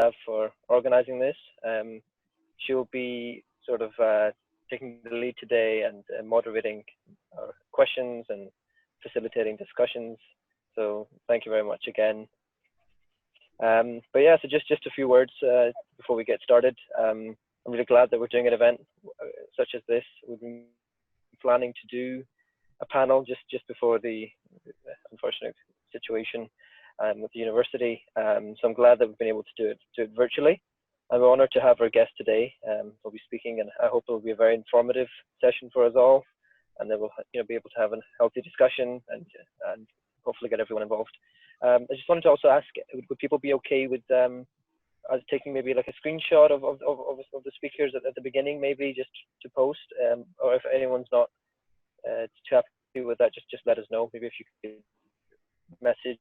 Stav for organizing this. She'll be sort of taking the lead today and moderating our questions and facilitating discussions. So thank you very much again. But yeah, so just a few words before we get started. I'm really glad that we're doing an event such as this. We've been planning to do a panel just before the unfortunate situation with the university. So I'm glad that we've been able to do it virtually. I'm honored to have our guest today. We'll be speaking, and I hope it will be a very informative session for us all, and that we'll be able to have a healthy discussion and hopefully get everyone involved. I just wanted to also ask, would people be okay with us taking maybe like a screenshot of the speakers at the beginning, maybe just to post, or if anyone's not too happy with that, just let us know. Maybe if you could message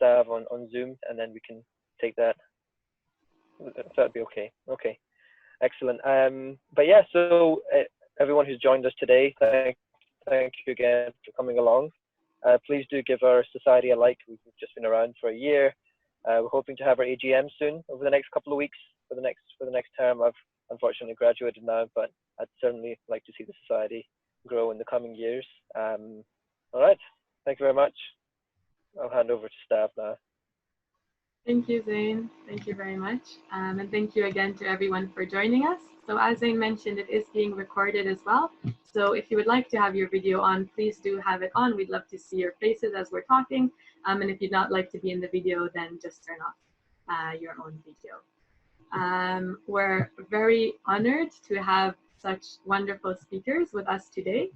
Stav on Zoom, and then we can take that. That'd be okay. Okay, excellent. But yeah, so everyone who's joined us today, thank you again for coming along. Please do give our society a like. We've just been around for a year. We're hoping to have our AGM soon over the next couple of weeks for the next term. I've unfortunately graduated now, but I'd certainly like to see the society grow in the coming years. All right, thank you very much. I'll hand over to Stav now. Thank you, Zain. Thank you very much. And thank you again to everyone for joining us. So as Zain mentioned, it is being recorded as well. So if you would like to have your video on, please do have it on. We'd love to see your faces as we're talking. And if you'd not like to be in the video, then just turn off your own video. We're very honored to have such wonderful speakers with us today.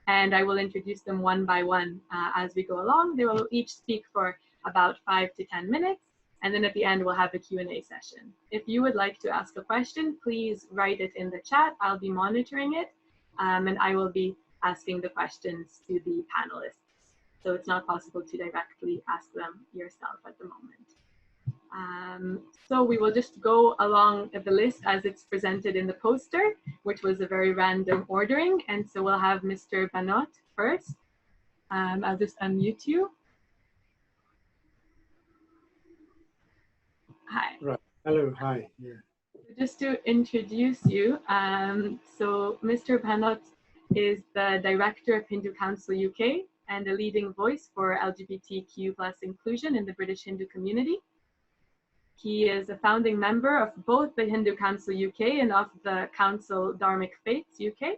And I will introduce them one by one as we go along. They will each speak for about 5 to 10 minutes. And then at the end, we'll have a Q&A session. If you would like to ask a question, please write it in the chat. I'll be monitoring it, and I will be asking the questions to the panelists. So it's not possible to directly ask them yourself at the moment. So we will just go along the list as it's presented in the poster, which was a very random ordering. And so we'll have Mr. Bhanot first. I'll just unmute you. Hi. Right. Hello. Hi. Yeah. Just to introduce you, so Mr. Bhanot is the Director of Hindu Council UK and a leading voice for LGBTQ+ inclusion in the British Hindu community. He is a founding member of both the Hindu Council UK and of the Council Dharmic Faiths UK.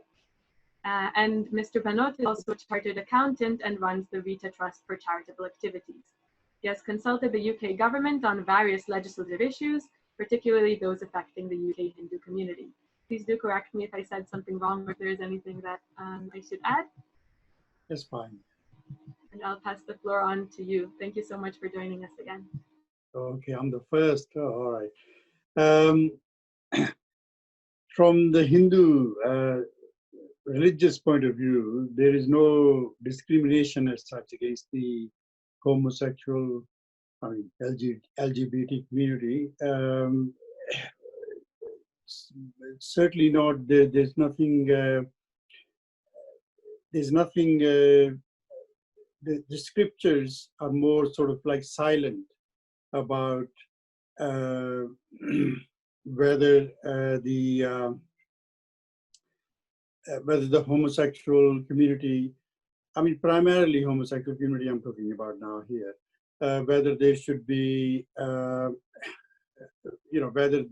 And Mr. Bhanot is also a chartered accountant and runs the Rita Trust for charitable activities. He has consulted the UK government on various legislative issues, particularly those affecting the UK Hindu community. Please do correct me if I said something wrong or if there is anything that I should add. That's fine. And I'll pass the floor on to you. Thank you so much for joining us again. Okay, I'm the first. Oh, all right. From the Hindu religious point of view, there is no discrimination as such against the homosexual, LGBT community. Certainly not. There's nothing. The scriptures are more sort of like silent about whether the homosexual community, primarily homosexual community I'm talking about now here, whether they should be, whether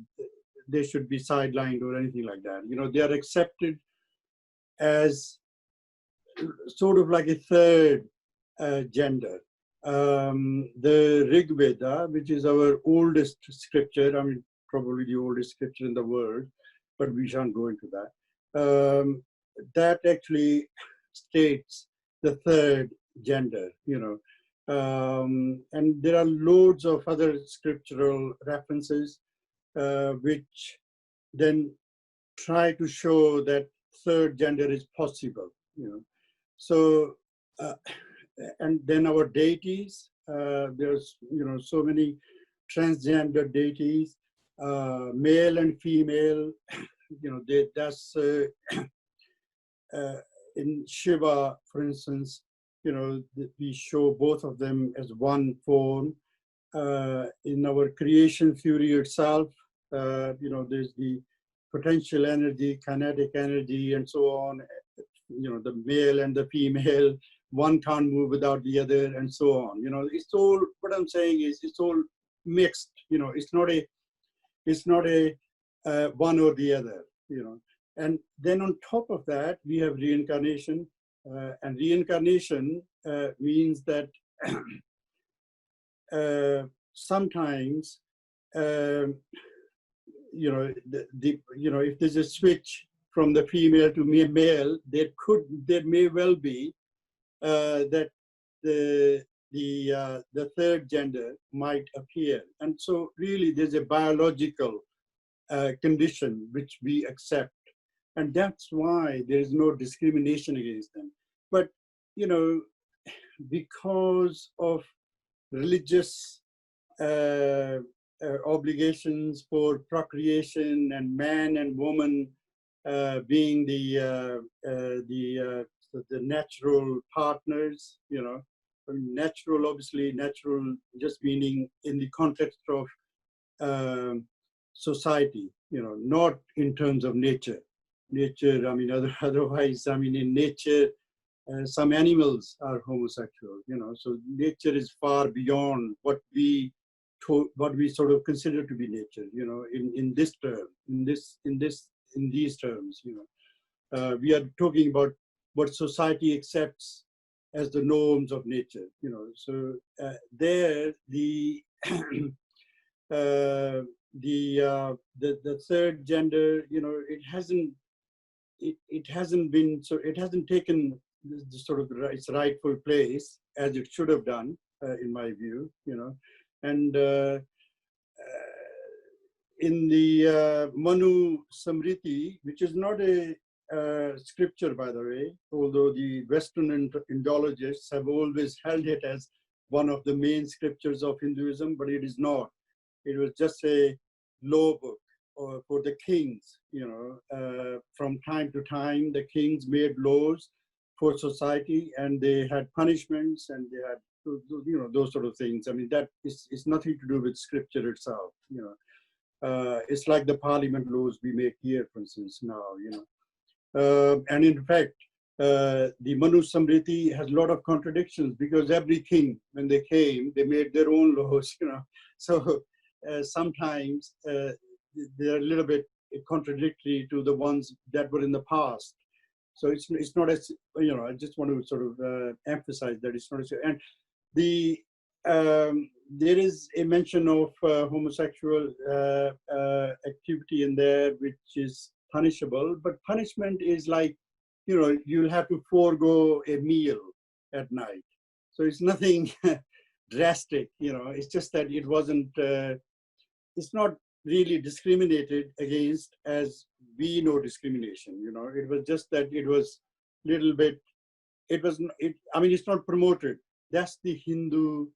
they should be sidelined or anything like that. They are accepted as sort of like a third gender. The Rig Veda, which is our oldest scripture, probably the oldest scripture in the world, but we shan't go into that. That actually states the third gender, and there are loads of other scriptural references which then try to show that third gender is possible, So, and then our deities, there's, so many transgender deities, male and female, that's in Shiva, for instance, we show both of them as one form. in our creation theory itself, there's the potential energy, kinetic energy, and so on. The male and the female, one can't move without the other, and so on. It's all, what I'm saying is, it's all mixed. It's not a one or the other. And then on top of that, we have reincarnation, and reincarnation means that sometimes, if there's a switch from the female to male, there may well be that the third gender might appear. And so really there's a biological condition which we accept. And that's why there is no discrimination against them. But, because of religious obligations for procreation, and man and woman being the natural partners, natural, obviously, natural just meaning in the context of society, not in terms of nature. Nature, otherwise, in nature, some animals are homosexual, so nature is far beyond what we sort of consider to be nature, in this term, in these terms, we are talking about what society accepts as the norms of nature, so there the the third gender, it hasn't been, so it hasn't taken the sort of its rightful place as it should have done, in my view, and in the Manu Samriti, which is not a scripture, by the way, although the Western Indologists have always held it as one of the main scriptures of Hinduism, but it is not. It was just a law book for the kings. From time to time, the kings made laws for society, and they had punishments, and they had, those sort of things. That is nothing to do with scripture itself. It's like the parliament laws we make here, for instance, now. And in fact, the Manu Samriti has a lot of contradictions, because every king, when they came, they made their own laws. So sometimes they're a little bit contradictory to the ones that were in the past. So it's not as, I just want to sort of emphasize that it's not as, and there is a mention of homosexual activity in there, which is punishable, but punishment is like, you'll have to forego a meal at night. So it's nothing drastic, it's just that it wasn't, it's not really discriminated against as we know discrimination, it was just that it was little bit, it's not promoted. That's the Hindu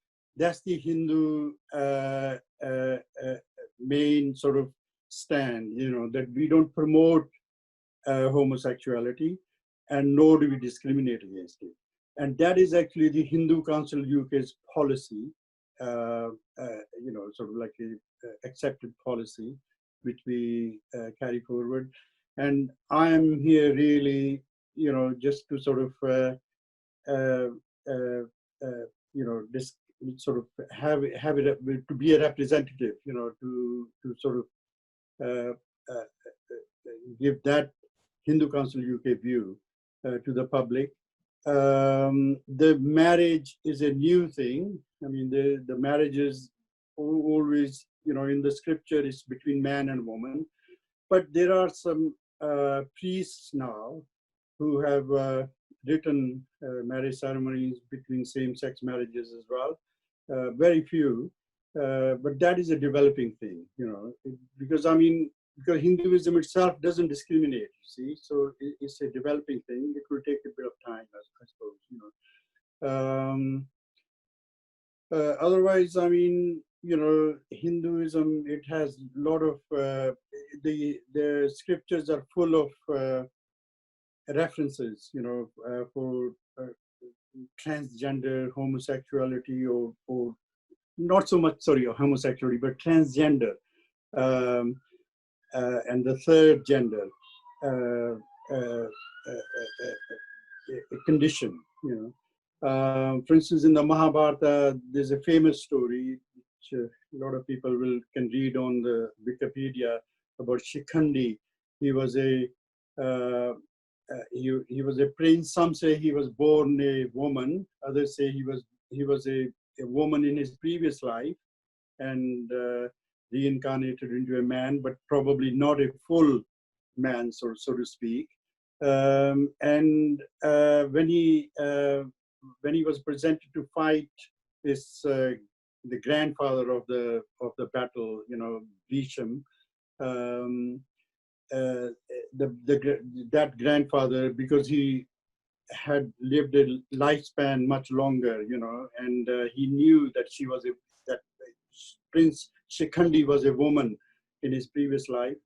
main sort of stand, that we don't promote homosexuality, and nor do we discriminate against it. And that is actually the Hindu Council UK's policy, sort of like a accepted policy, which we carry forward. And I am here really, just to sort of, sort of have it to be a representative, to sort of give that Hindu Council UK view to the public. The marriage is a new thing. The marriage is always, in the scripture, is between man and woman. But there are some priests now who have written marriage ceremonies between same-sex marriages as well. Very few, but that is a developing thing, because because Hinduism itself doesn't discriminate, you see, so it's a developing thing. It will take a bit of time, I suppose, otherwise, Hinduism, it has a lot of, the scriptures are full of references, for transgender homosexuality or not so much, sorry, homosexuality, but transgender, and the third gender condition, you know. For instance, in the Mahabharata, there's a famous story which a lot of people can read on the Wikipedia about Shikhandi. He was a he was a prince. Some say he was born a woman. Others say he was a woman in his previous life and reincarnated into a man, but probably not a full man, so to speak. And when he was presented to fight this the grandfather of the battle, you know, Bhisham, that grandfather, because he had lived a lifespan much longer, you know, and he knew that that Prince Shikhandi was a woman in his previous life.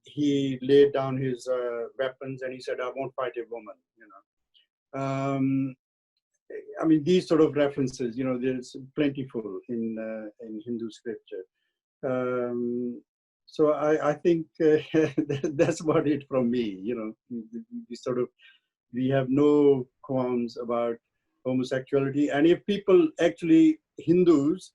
He laid down his weapons and he said, "I won't fight a woman," you know. I mean, these sort of references, you know, there's plentiful in Hindu scripture. So I think that's about it from me. You know, we have no qualms about homosexuality, and if people actually Hindus.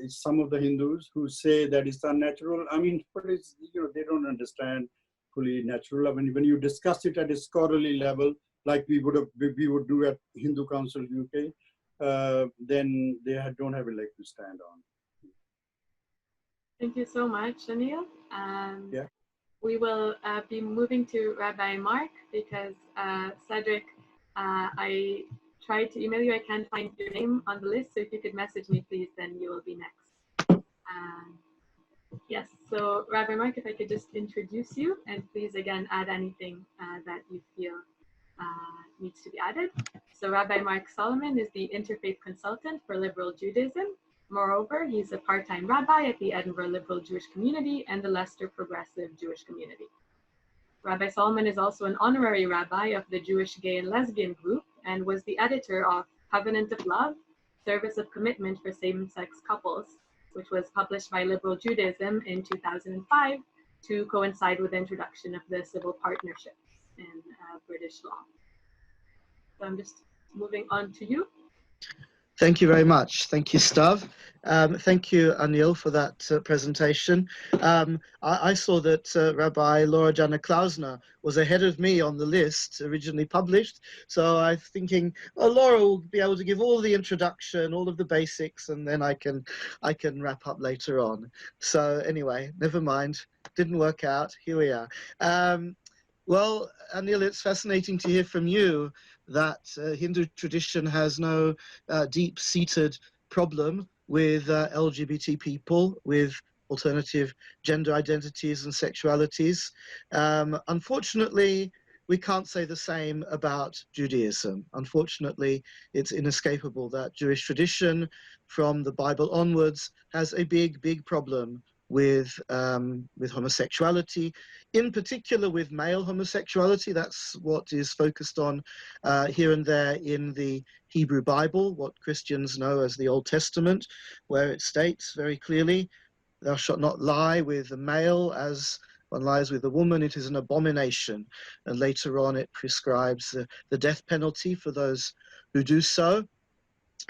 Some of the Hindus who say that it's unnatural. I mean, but it's, you know, they don't understand fully natural. I mean, when you discuss it at a scholarly level, like we would do at Hindu Council UK, then they don't have a leg to stand on. Thank you so much, Anil. Yeah. We will be moving to Rabbi Mark because Cedric, I tried to email you. I can't find your name on the list, so if you could message me, please, then you will be next. Yes, so Rabbi Mark, if I could just introduce you, and please again add anything that you feel needs to be added. So Rabbi Mark Solomon is the interfaith consultant for liberal Judaism. Moreover, he's a part-time rabbi at the Edinburgh Liberal Jewish Community and the Leicester Progressive Jewish Community. Rabbi Solomon is also an honorary rabbi of the Jewish Gay and Lesbian Group and was the editor of Covenant of Love, Service of Commitment for Same-Sex Couples, which was published by Liberal Judaism in 2005 to coincide with the introduction of the civil partnerships in British law. So I'm just moving on to you. Thank you very much. Thank you, Stav. Thank you, Anil, for that presentation. I saw that Rabbi Laura Jana Klausner was ahead of me on the list originally published. So I'm thinking, well, Laura will be able to give all the introduction, all of the basics, and then I can wrap up later on. So anyway, never mind. Didn't work out. Here we are. Well, Anil, it's fascinating to hear from you that Hindu tradition has no deep-seated problem with LGBT people, with alternative gender identities and sexualities. Unfortunately, we can't say the same about Judaism. Unfortunately, it's inescapable that Jewish tradition from the Bible onwards has a big, big problem with homosexuality, in particular with male homosexuality. That's what is focused on here and there in the Hebrew Bible, what Christians know as the Old Testament, where it states very clearly, "Thou shalt not lie with a male as one lies with a woman, it is an abomination." And later on it prescribes the death penalty for those who do so.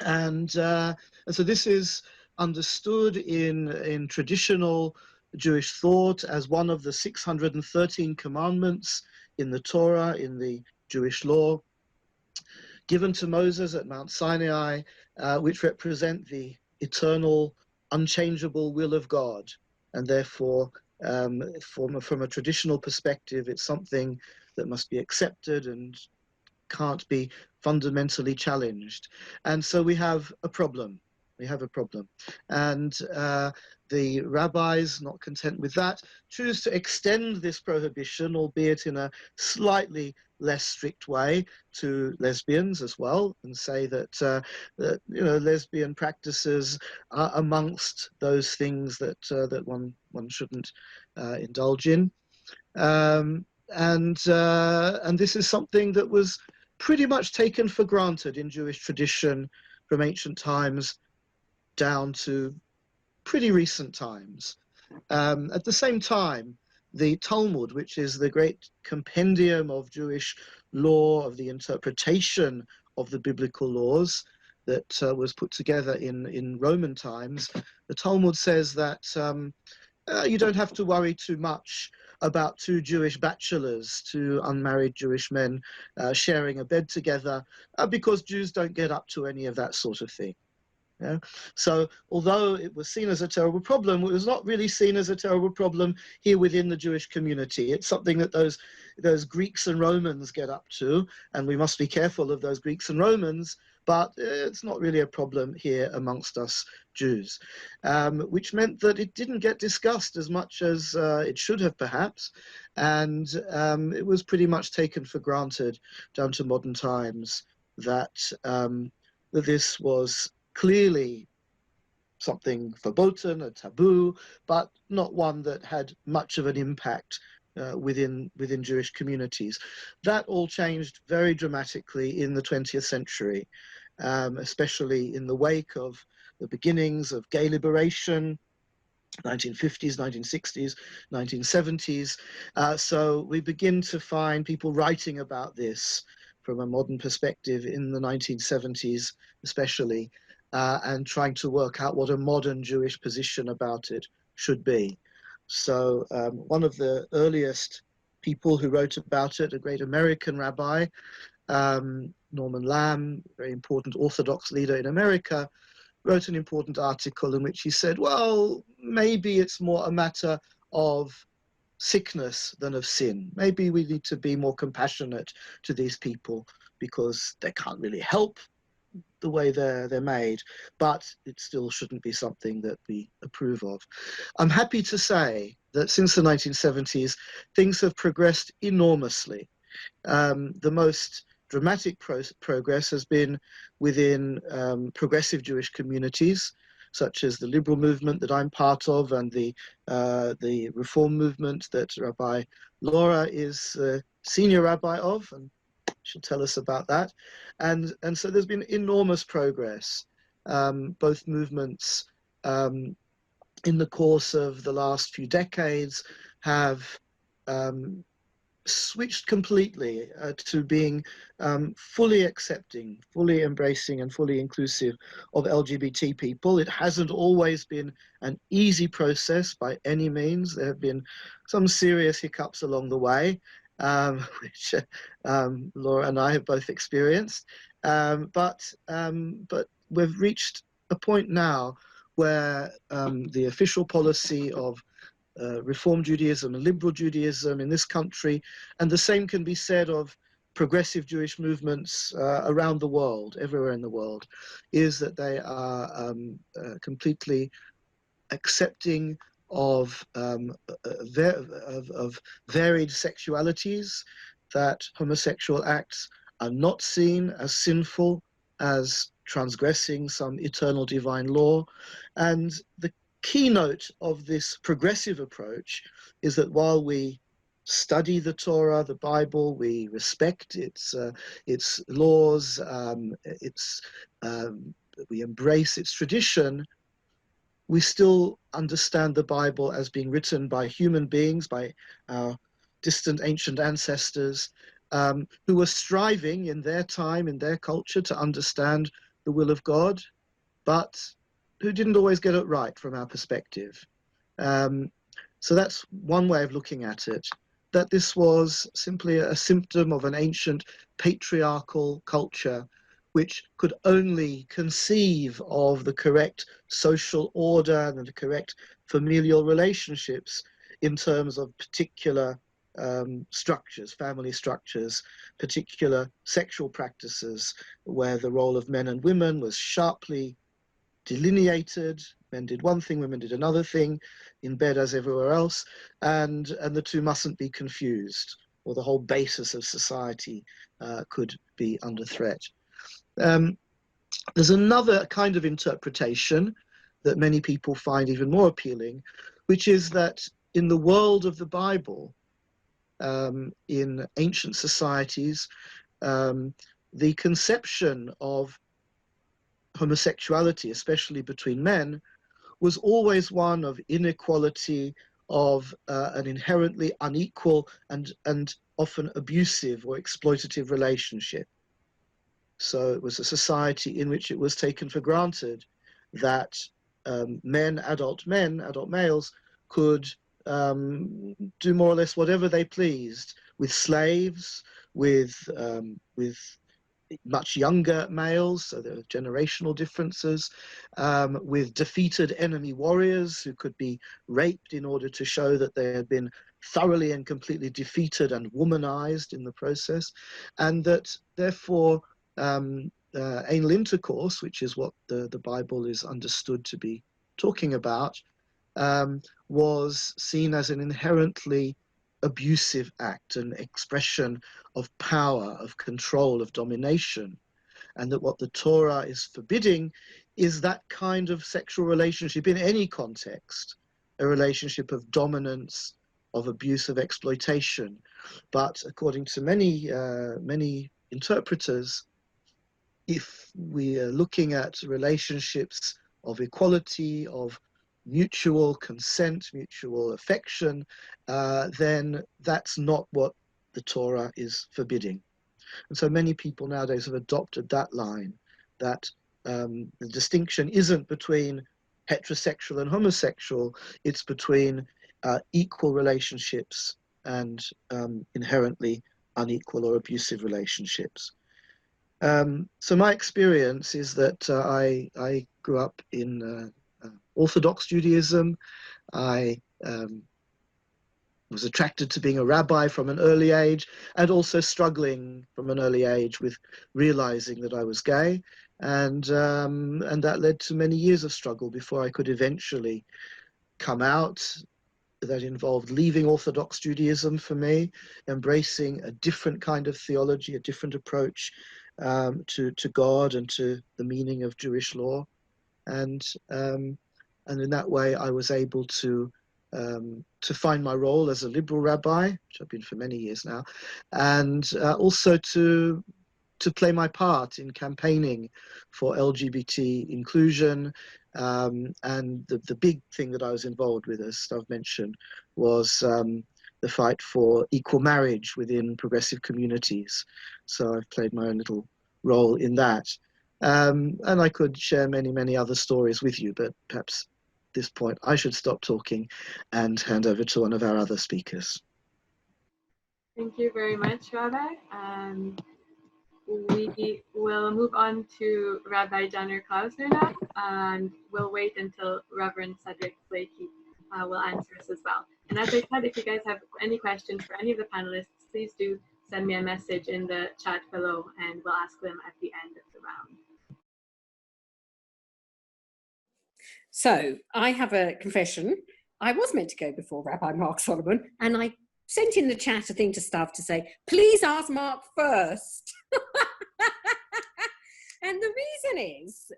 And so this is understood in traditional Jewish thought as one of the 613 commandments in the Torah, in the Jewish law, given to Moses at Mount Sinai, which represent the eternal, unchangeable will of God. And therefore, from a traditional perspective, it's something that must be accepted and can't be fundamentally challenged. And so we have a problem. We have a problem. And the rabbis, not content with that, choose to extend this prohibition, albeit in a slightly less strict way, to lesbians as well, and say that, lesbian practices are amongst those things that one shouldn't indulge in. And this is something that was pretty much taken for granted in Jewish tradition from ancient times down to pretty recent times. At the same time, the Talmud, which is the great compendium of Jewish law, of the interpretation of the biblical laws that was put together in Roman times, the Talmud says that you don't have to worry too much about two Jewish bachelors, two unmarried Jewish men sharing a bed together, because Jews don't get up to any of that sort of thing. Yeah? So although it was seen as a terrible problem, it was not really seen as a terrible problem here within the Jewish community. It's something that those Greeks and Romans get up to, and we must be careful of those Greeks and Romans, but it's not really a problem here amongst us Jews, which meant that it didn't get discussed as much as it should have perhaps, and it was pretty much taken for granted down to modern times that, that this was clearly something verboten, a taboo, but not one that had much of an impact within Jewish communities. That all changed very dramatically in the 20th century, especially in the wake of the beginnings of gay liberation, 1950s, 1960s, 1970s. So we begin to find people writing about this from a modern perspective in the 1970s, especially, and trying to work out what a modern Jewish position about it should be. So one of the earliest people who wrote about it, a great American rabbi, Norman Lamb, very important Orthodox leader in America, wrote an important article in which he said, well, maybe it's more a matter of sickness than of sin. Maybe we need to be more compassionate to these people because they can't really help the way they're made, but it still shouldn't be something that we approve of. I'm happy to say that since the 1970s, things have progressed enormously. The most dramatic progress has been within progressive Jewish communities, such as the liberal movement that I'm part of, and the reform movement that Rabbi Laura is senior rabbi of, and she'll tell us about that. And so there's been enormous progress. Both movements in the course of the last few decades have switched completely to being fully accepting, fully embracing, and fully inclusive of LGBT people. It hasn't always been an easy process by any means. There have been some serious hiccups along the way, which Laura and I have both experienced. But we've reached a point now where the official policy of Reform Judaism and liberal Judaism in this country, and the same can be said of progressive Jewish movements around the world, everywhere in the world, is that they are completely accepting of varied sexualities, that homosexual acts are not seen as sinful, as transgressing some eternal divine law. And the keynote of this progressive approach is that while we study the Torah, the Bible, we respect its laws, we embrace its tradition, we still understand the Bible as being written by human beings, by our distant ancient ancestors, who were striving in their time, in their culture, to understand the will of God, but who didn't always get it right from our perspective. So that's one way of looking at it, that this was simply a symptom of an ancient patriarchal culture which could only conceive of the correct social order and the correct familial relationships in terms of particular structures, family structures, particular sexual practices, where the role of men and women was sharply delineated. Men did one thing, women did another thing, in bed as everywhere else, and the two mustn't be confused, or the whole basis of society could be under threat. There's another kind of interpretation that many people find even more appealing, which is that in the world of the Bible, in ancient societies, the conception of homosexuality, especially between men, was always one of inequality, of an inherently unequal and often abusive or exploitative relationship. So it was a society in which it was taken for granted that adult males, could do more or less whatever they pleased with slaves, with much younger males, so there were generational differences, with defeated enemy warriors who could be raped in order to show that they had been thoroughly and completely defeated and womanized in the process, and that therefore anal intercourse, which is what the Bible is understood to be talking about, was seen as an inherently abusive act, an expression of power, of control, of domination, and that what the Torah is forbidding is that kind of sexual relationship in any context, a relationship of dominance, of abuse, of exploitation. But according to many interpreters, if we are looking at relationships of equality, of mutual consent, mutual affection, then that's not what the Torah is forbidding. And so many people nowadays have adopted that line, that the distinction isn't between heterosexual and homosexual, it's between equal relationships and inherently unequal or abusive relationships. So my experience is that I grew up in Orthodox Judaism. I was attracted to being a rabbi from an early age, and also struggling from an early age with realizing that I was gay, and that led to many years of struggle before I could eventually come out. That involved leaving Orthodox Judaism for me, embracing a different kind of theology, a different approach to God and to the meaning of Jewish law, and in that way I was able to find my role as a liberal rabbi, which I've been for many years now, and also to play my part in campaigning for LGBT inclusion. And the big thing that I was involved with, as Stav mentioned, was the fight for equal marriage within progressive communities. So I've played my own little role in that. And I could share many other stories with you, but perhaps at this point I should stop talking and hand over to one of our other speakers. Thank you very much, Rabbi. We will move on to Rabbi Janner Klausner now, and we'll wait until Reverend Cedric Blakey will answer us as well. And as I said, if you guys have any questions for any of the panelists, please do send me a message in the chat below, and we'll ask them at the end of the round. So I have a confession. I was meant to go before Rabbi Mark Solomon, and I sent in the chat a thing to Stav to say, please ask Mark first. And the reason is,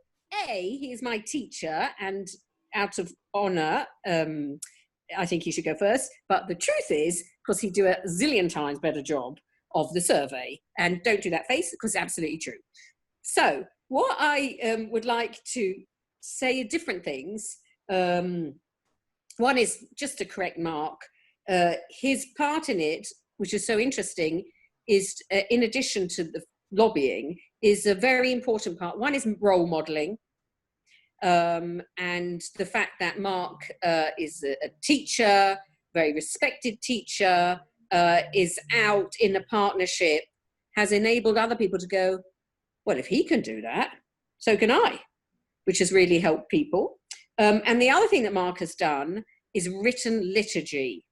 A, he is my teacher, and out of honor, I think he should go first. But the truth is, because he'd do a zillion times better job of the survey. And don't do that face, because it's absolutely true. So what I would like to say are different things. One is just to correct Mark. His part in it, which is so interesting, is in addition to the lobbying, is a very important part. One is role modeling, and the fact that Mark is a teacher, very respected teacher, is out in a partnership, has enabled other people to go, well, if he can do that, so can I, which has really helped people. And the other thing that Mark has done is written liturgy.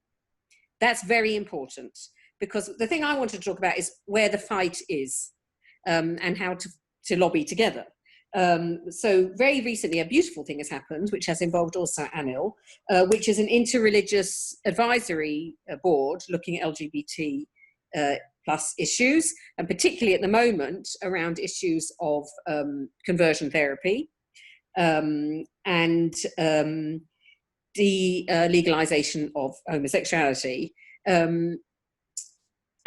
That's very important, because the thing I want to talk about is where the fight is, and how to lobby together. So very recently, a beautiful thing has happened, which has involved also Anil, which is an interreligious advisory board looking at LGBT plus issues, and particularly at the moment around issues of conversion therapy and the legalization of homosexuality.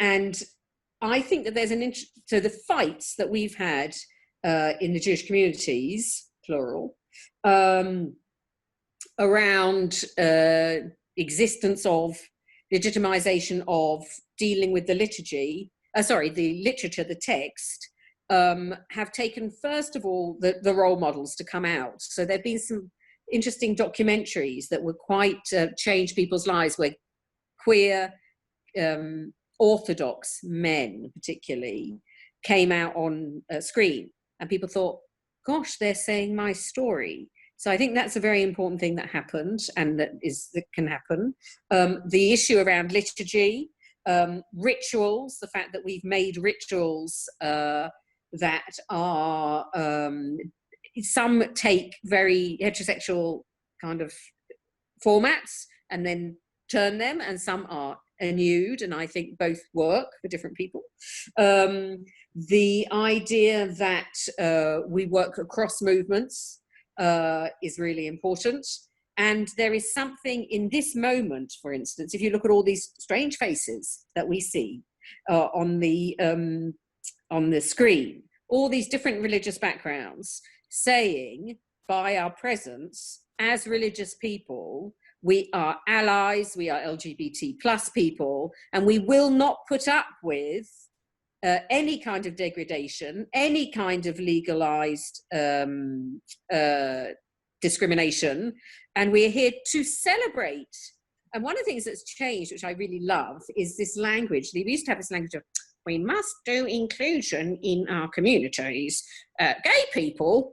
And I think that there's so the fights that we've had in the Jewish communities, plural, around existence of, legitimization of, dealing with the liturgy, the literature, the text, have taken, first of all, the role models to come out. So there have been some interesting documentaries that were quite changed people's lives, where queer Orthodox men particularly came out on screen, and people thought, gosh, they're saying my story. So I think that's a very important thing that happened, and that can happen. The issue around liturgy, rituals, the fact that we've made rituals that are, some take very heterosexual kind of formats and then turn them, and some are nude, and I think both work for different people. The idea that we work across movements is really important. And there is something in this moment, for instance, if you look at all these strange faces that we see on the screen, all these different religious backgrounds, saying by our presence as religious people, we are allies, we are LGBT plus people, and we will not put up with any kind of degradation, any kind of legalized discrimination, and we're here to celebrate. And one of the things that's changed, which I really love, is this language. We used to have this language of, we must do inclusion in our communities. Gay people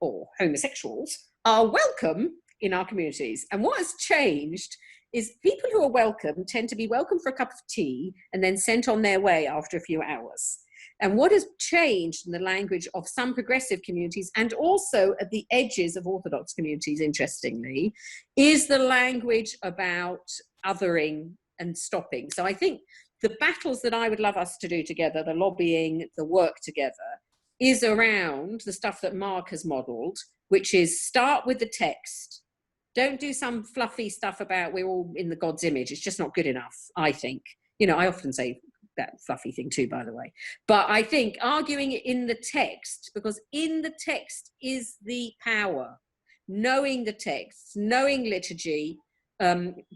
or homosexuals are welcome in our communities. And what has changed is people who are welcome tend to be welcome for a cup of tea and then sent on their way after a few hours. And what has changed in the language of some progressive communities, and also at the edges of Orthodox communities, interestingly, is the language about othering and stopping. So I think the battles that I would love us to do together, the lobbying, the work together, is around the stuff that Mark has modeled, which is start with the text. Don't do some fluffy stuff about we're all in the God's image. It's just not good enough, I think. You know, I often say that fluffy thing too, by the way. But I think arguing in the text, because in the text is the power. Knowing the text, knowing liturgy,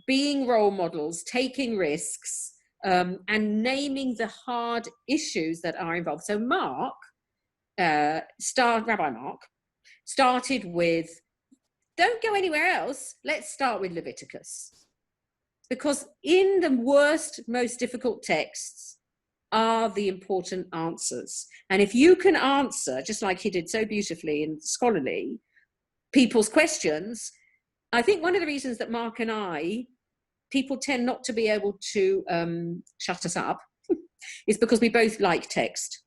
being role models, taking risks, and naming the hard issues that are involved. So Mark, Rabbi Mark, started with, don't go anywhere else, let's start with Leviticus. Because in the worst, most difficult texts are the important answers. And if you can answer, just like he did so beautifully and scholarly, people's questions, I think one of the reasons that Mark and I, people tend not to be able to shut us up, is because we both like text.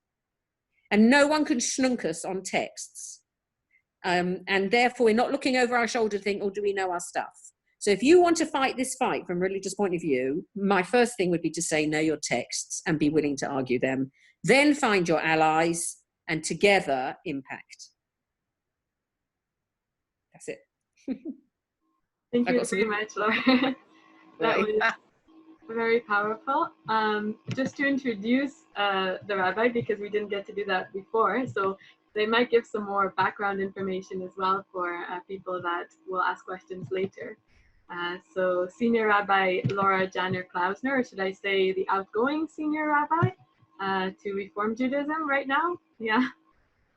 And no one can schnunk us on texts. And therefore, we're not looking over our shoulder to think, oh, do we know our stuff? So if you want to fight this fight from a religious point of view, my first thing would be to say, know your texts and be willing to argue them. Then find your allies and together impact. That's it. Thank you very much, Laura. That was very powerful. Just to introduce the rabbi, because we didn't get to do that before, so they might give some more background information as well for people that will ask questions later. So Senior Rabbi Laura Janner-Klausner, or should I say the outgoing Senior Rabbi to Reform Judaism right now? Yeah.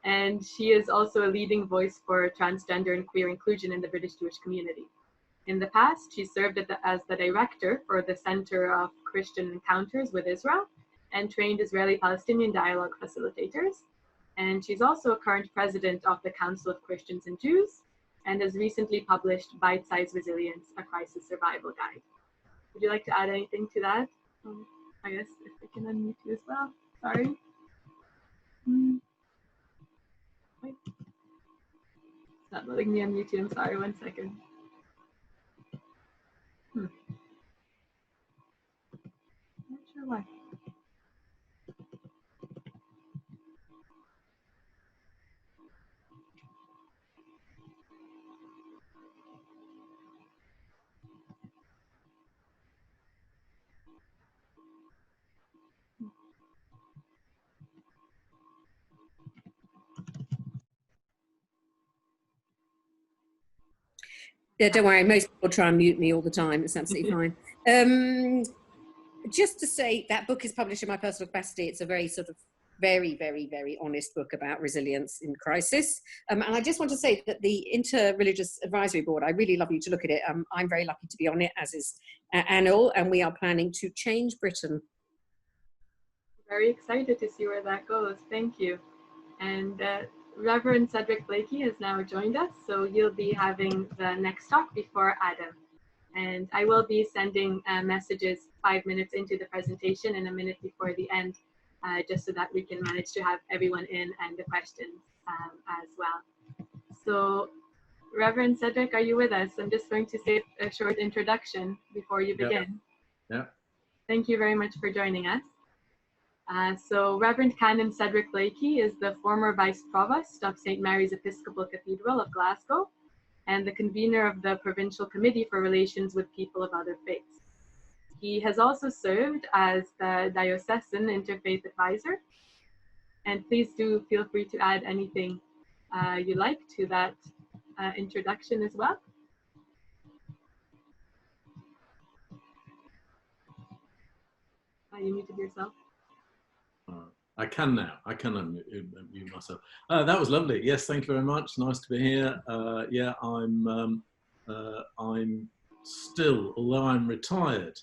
And she is also a leading voice for transgender and queer inclusion in the British Jewish community. In the past, she served as the director for the Center of Christian Encounters with Israel and trained Israeli-Palestinian dialogue facilitators. And she's also a current president of the Council of Christians and Jews, and has recently published Bite-Sized Resilience, a Crisis Survival Guide. Would you like to add anything to that? I guess if we can unmute you as well. Sorry. Wait. It's not letting me unmute you. I'm sorry, 1 second. Not sure why. Yeah, don't worry. Most people try and mute me all the time. It's absolutely fine. Just to say, that book is published in my personal capacity. It's a very sort of very, very, very honest book about resilience in crisis. And I just want to say that the Inter-Religious Advisory Board, I really love you to look at it. I'm very lucky to be on it, as is Anil, and we are planning to change Britain. Very excited to see where that goes. Thank you. And Reverend Cedric Blakey has now joined us, so you'll be having the next talk before Adam. And I will be sending messages 5 minutes into the presentation and a minute before the end, just so that we can manage to have everyone in and the questions as well. So, Reverend Cedric, are you with us? I'm just going to say a short introduction before you begin. Yeah. Thank you very much for joining us. So Reverend Canon Cedric Blakey is the former Vice Provost of St. Mary's Episcopal Cathedral of Glasgow and the convener of the Provincial Committee for Relations with People of Other Faiths. He has also served as the Diocesan Interfaith Advisor. And please do feel free to add anything you like to that introduction as well. You muted yourself. I can now. I can unmute myself. That was lovely. Yes, thank you very much. Nice to be here. Yeah, I'm still, although I'm retired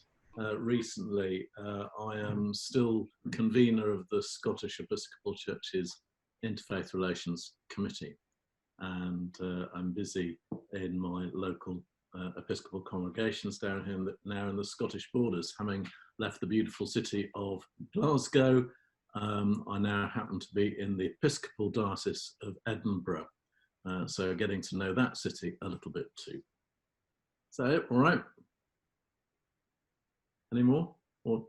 recently, I am still convener of the Scottish Episcopal Church's Interfaith Relations Committee, and I'm busy in my local Episcopal congregations down here now in the Scottish borders, having left the beautiful city of Glasgow. I now happen to be in the Episcopal Diocese of Edinburgh, so getting to know that city a little bit too. So, all right. Any more? Or?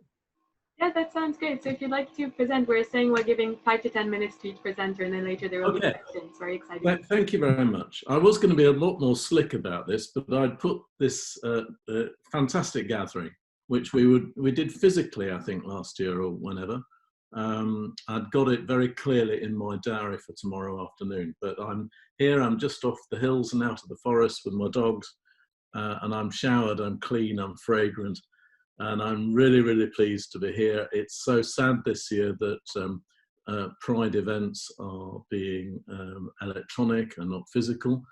Yeah, that sounds great. So if you'd like to present, we're saying we're giving 5 to 10 minutes to each presenter, and then later there will be questions. Very exciting. Thank you very much. I was going to be a lot more slick about this, but I'd put this fantastic gathering, which we did physically, I think, last year or whenever. I'd got it very clearly in my diary for tomorrow afternoon, but I'm here, I'm just off the hills and out of the forest with my dogs, and I'm showered, I'm clean, I'm fragrant, and I'm really, really pleased to be here. It's so sad this year that Pride events are being electronic and not physical,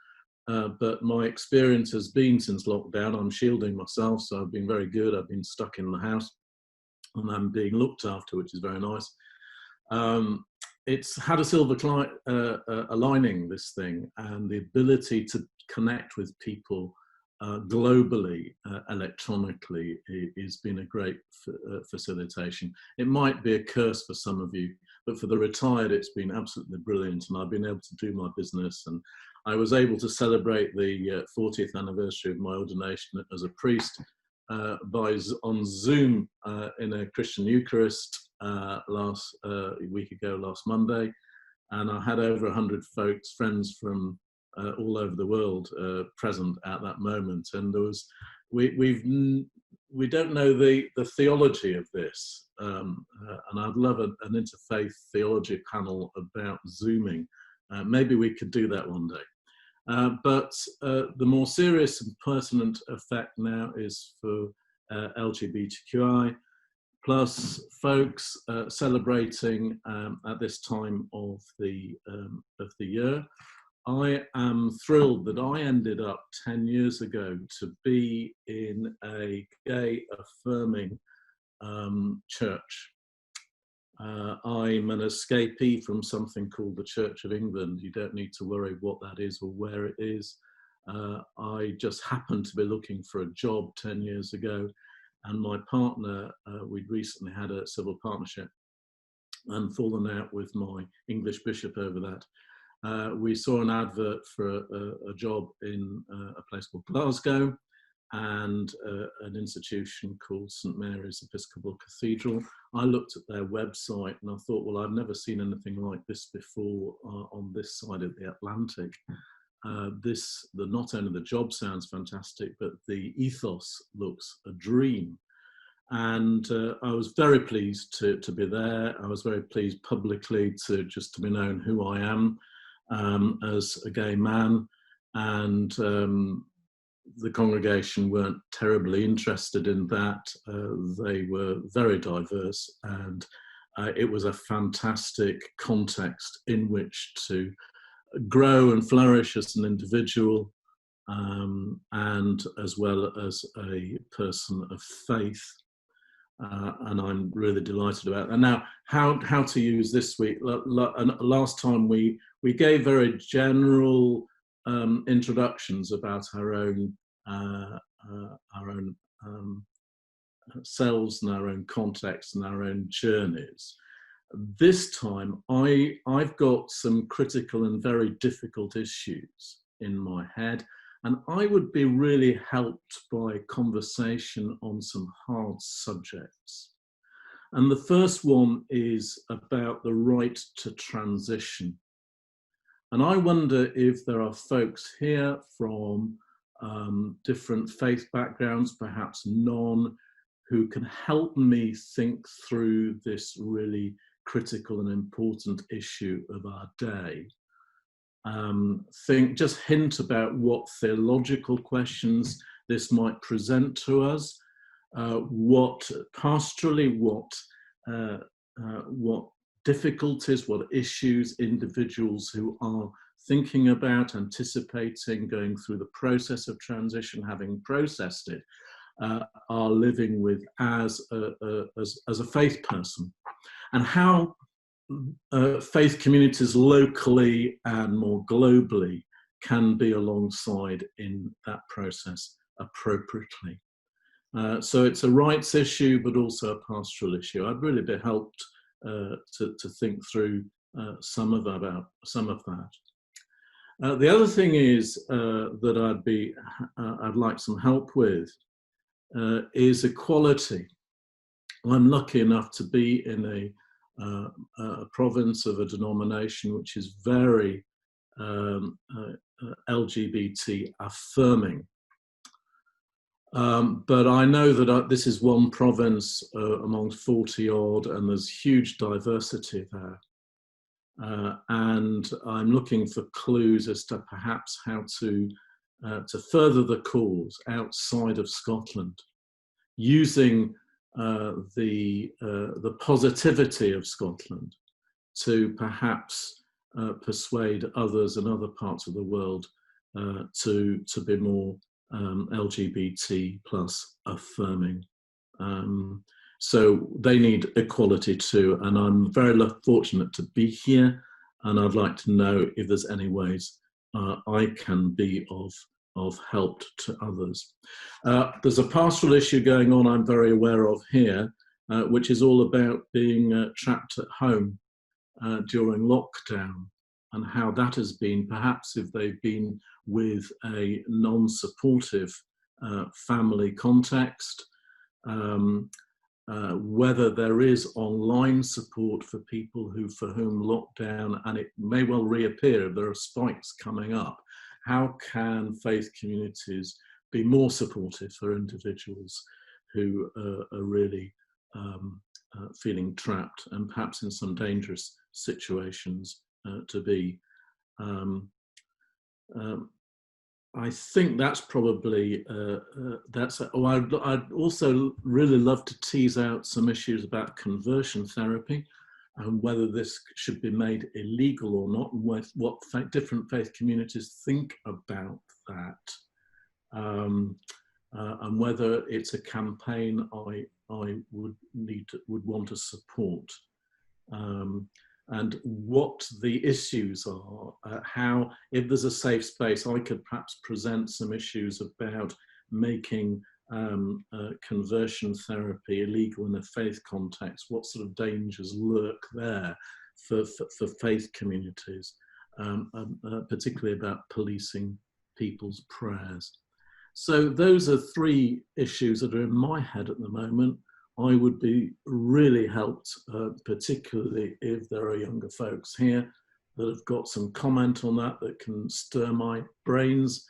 but my experience has been since lockdown, I'm shielding myself, so I've been very good. I've been stuck in the house, and I'm being looked after, which is very nice. It's had a silver lining, this thing, and the ability to connect with people globally, electronically, has been a great facilitation. It might be a curse for some of you, but for the retired, it's been absolutely brilliant, and I've been able to do my business. And I was able to celebrate the 40th anniversary of my ordination as a priest on Zoom in a Christian Eucharist last week ago, last Monday, and I had over 100 folks, friends from all over the world present at that moment. And there was, we don't know the theology of this, and I'd love an interfaith theology panel about Zooming. Maybe we could do that one day. But the more serious and pertinent effect now is for LGBTQI plus folks celebrating at this time of the year. I am thrilled that I ended up 10 years ago to be in a gay affirming church. I'm an escapee from something called the Church of England. You don't need to worry what that is or where it is. I just happened to be looking for a job 10 years ago, and my partner, we'd recently had a civil partnership and fallen out with my English bishop over that. We saw an advert for a job in a place called Glasgow, and an institution called St. Mary's Episcopal Cathedral. I looked at their website and I thought, well, I've never seen anything like this before on this side of the Atlantic. Not only the job sounds fantastic, but the ethos looks a dream. And I was very pleased to be there. I was very pleased publicly to be known who I am as a gay man. And the congregation weren't terribly interested in that. They were very diverse, and it was a fantastic context in which to grow and flourish as an individual, and as well as a person of faith. And I'm really delighted about that. Now, how to use this week? Last time we gave very general introductions about our own selves and our own context and our own journeys. This time, I've got some critical and very difficult issues in my head, and I would be really helped by conversation on some hard subjects. And the first one is about the right to transition. And I wonder if there are folks here from different faith backgrounds, perhaps none, who can help me think through this really critical and important issue of our day. Just hint about what theological questions this might present to us, what pastorally, what difficulties, what issues individuals who are thinking about, anticipating, going through the process of transition, having processed it, are living with as a faith person, and how faith communities locally and more globally can be alongside in that process appropriately. So it's a rights issue, but also a pastoral issue. I'd really be helped to think through some of that. The other thing is that I'd like some help with is equality. I'm lucky enough to be in a province of a denomination which is very LGBT affirming. But I know that this is one province amongst 40 odd, and there's huge diversity there. And I'm looking for clues as to perhaps how to further the cause outside of Scotland, using the positivity of Scotland to perhaps persuade others in other parts of the world to be more LGBT plus affirming. So they need equality too, and I'm very fortunate to be here, and I'd like to know if there's any ways I can be of help to others. There's a pastoral issue going on I'm very aware of here, which is all about being trapped at home during lockdown, and how that has been, perhaps if they've been with a non-supportive family context, whether there is online support for people for whom lockdown, and it may well reappear if there are spikes coming up. How can faith communities be more supportive for individuals who are really feeling trapped and perhaps in some dangerous situations to be? I think that's probably, I'd also really love to tease out some issues about conversion therapy and whether this should be made illegal or not, and what different faith communities think about that, and whether it's a campaign I would want to support. And what the issues are, how, if there's a safe space, I could perhaps present some issues about making conversion therapy illegal in a faith context, what sort of dangers lurk there for faith communities, particularly about policing people's prayers. So those are three issues that are in my head at the moment. I would be really helped, particularly if there are younger folks here that have got some comment on that can stir my brains.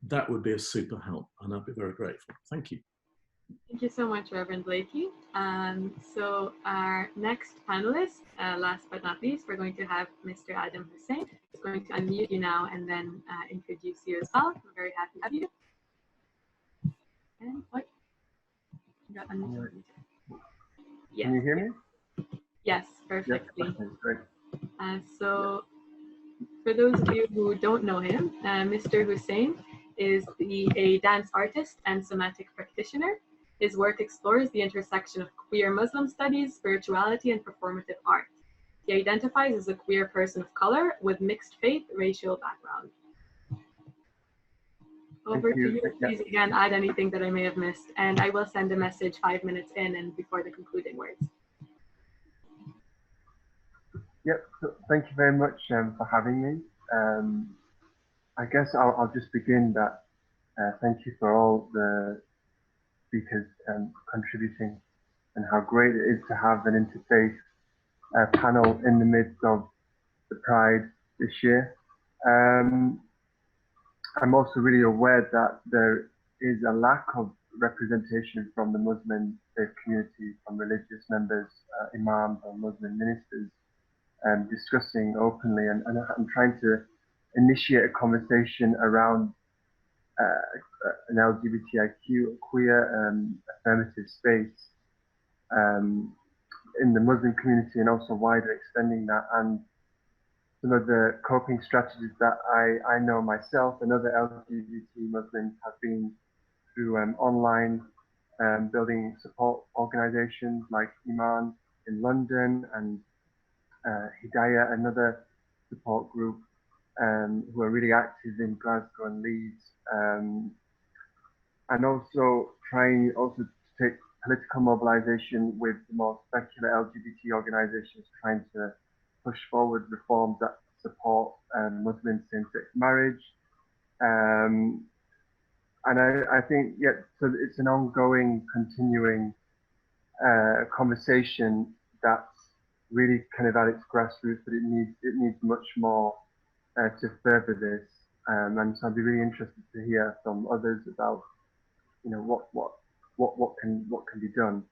That would be a super help, and I'd be very grateful. Thank you. Thank you so much, Reverend Blakey. So our next panelist, last but not least, we're going to have Mr. Adam Hussain. I'm going to unmute you now and then introduce you as well. I'm very happy to have you. And what? Got unmuted. Yes. Can you hear me? Yes, perfectly. Yes, okay, great. So for those of you who don't know him, Mr. Hussein is a dance artist and somatic practitioner. His work explores the intersection of queer Muslim studies, spirituality, and performative art. He identifies as a queer person of color with mixed faith racial background. Over to you. Please again add anything that I may have missed, and I will send a message 5 minutes in and before the concluding words. Yep, so thank you very much for having me. I guess I'll just begin that. Thank you for all the speakers contributing, and how great it is to have an interfaith panel in the midst of the Pride this year. I'm also really aware that there is a lack of representation from the Muslim faith community, from religious members, imams or Muslim ministers, discussing openly, and I'm trying to initiate a conversation around an LGBTQ queer affirmative space in the Muslim community, and also wider extending that. And some of the coping strategies that I know myself and other LGBT Muslims have been through online building support organizations like Iman in London, and Hidayah, another support group who are really active in Glasgow and Leeds, and also trying also to take political mobilization with the more secular LGBT organizations, trying to push forward reforms that support Muslim same-sex marriage. And I think, so it's an ongoing, continuing conversation that's really kind of at its grassroots, but it needs much more to further this. And so I'd be really interested to hear from others about, you know, what can be done.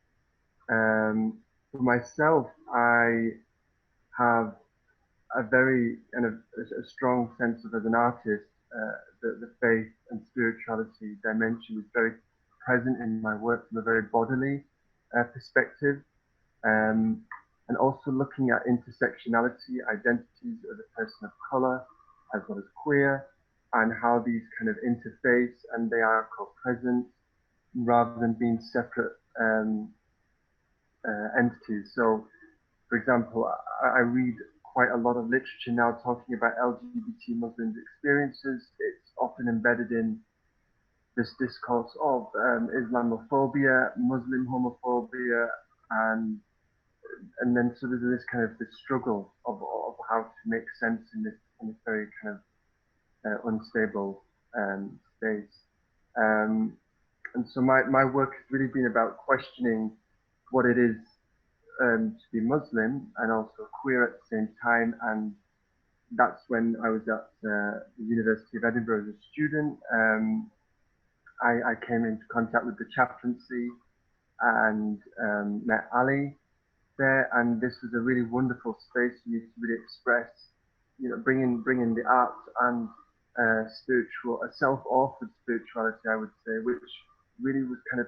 For myself, I have a very kind of a strong sense of, as an artist, the faith and spirituality dimension is very present in my work from a very bodily perspective, and also looking at intersectionality, identities of the person of color as well as queer, and how these kind of interface and they are co-present rather than being separate entities. So, for example, I read quite a lot of literature now talking about LGBT Muslims' experiences. It's often embedded in this discourse of Islamophobia, Muslim homophobia, and then so there's this kind of this struggle of how to make sense in this very kind of unstable space. And so my work has really been about questioning what it is to be Muslim and also queer at the same time. And that's when I was at the University of Edinburgh as a student. I came into contact with the chaplaincy and met Ali there, and this was a really wonderful space for me to really express, you know, bringing the arts and spiritual, a self-authored spirituality, I would say, which really was kind of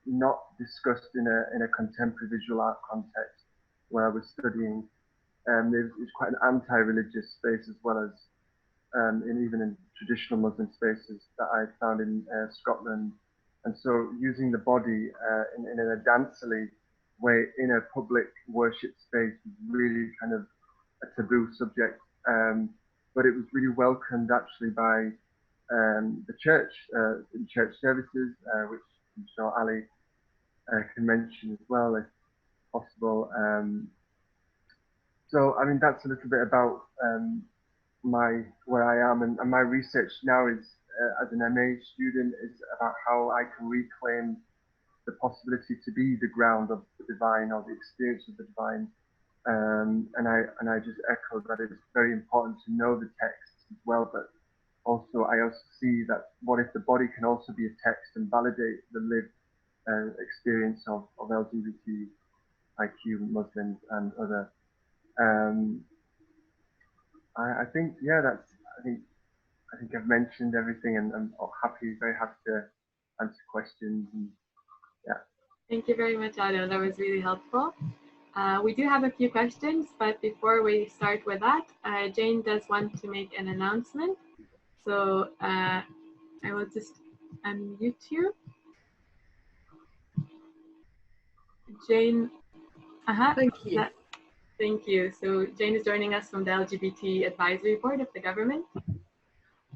not discussed in a contemporary visual art context where I was studying. It was quite an anti-religious space, as well as even in traditional Muslim spaces that I found in Scotland. And so using the body in a dancerly way in a public worship space was really kind of a taboo subject. But it was really welcomed actually by the church, in church services, which I'm sure Ali can mention as well if possible. So, I mean, that's a little bit about where I am, and my research now is, as an MA student, is about how I can reclaim the possibility to be the ground of the divine or the experience of the divine. And I just echo that it's very important to know the text as well, but also I also see that what if the body can also be a text and validate the lived experience of LGBTIQ Muslims and other. I think, yeah, I think I've mentioned everything, and I'm very happy to answer questions. And, yeah. Thank you very much, Anil. That was really helpful. We do have a few questions, but before we start with that, Jane does want to make an announcement. So I will just unmute you. Jane, Thank you. Thank you. So Jane is joining us from the LGBT Advisory Board of the government.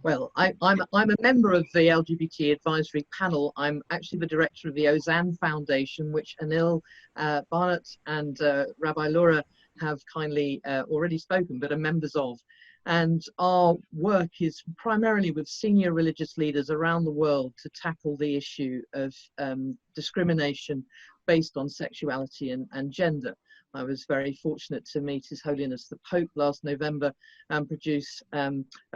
Well, I'm a member of the LGBT advisory panel. I'm actually the director of the Ozan Foundation, which Anil Bhanot and Rabbi Laura have kindly already spoken, but are members of. And our work is primarily with senior religious leaders around the world to tackle the issue of discrimination based on sexuality and gender. I was very fortunate to meet His Holiness the Pope last November and produce a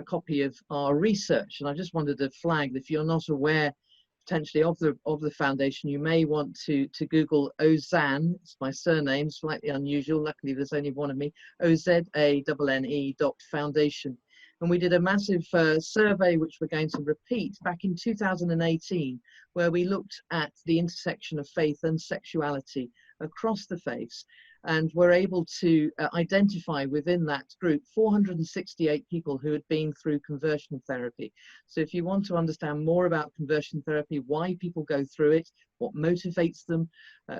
copy of our research. And I just wanted to flag that if you're not aware potentially of the foundation, you may want to Google Ozan. It's my surname, slightly unusual. Luckily, there's only one of me. OZANNE.foundation. And we did a massive survey, which we're going to repeat, back in 2018, where we looked at the intersection of faith and sexuality across the faiths. And we're able to identify within that group 468 people who had been through conversion therapy. So if you want to understand more about conversion therapy, why people go through it, what motivates them,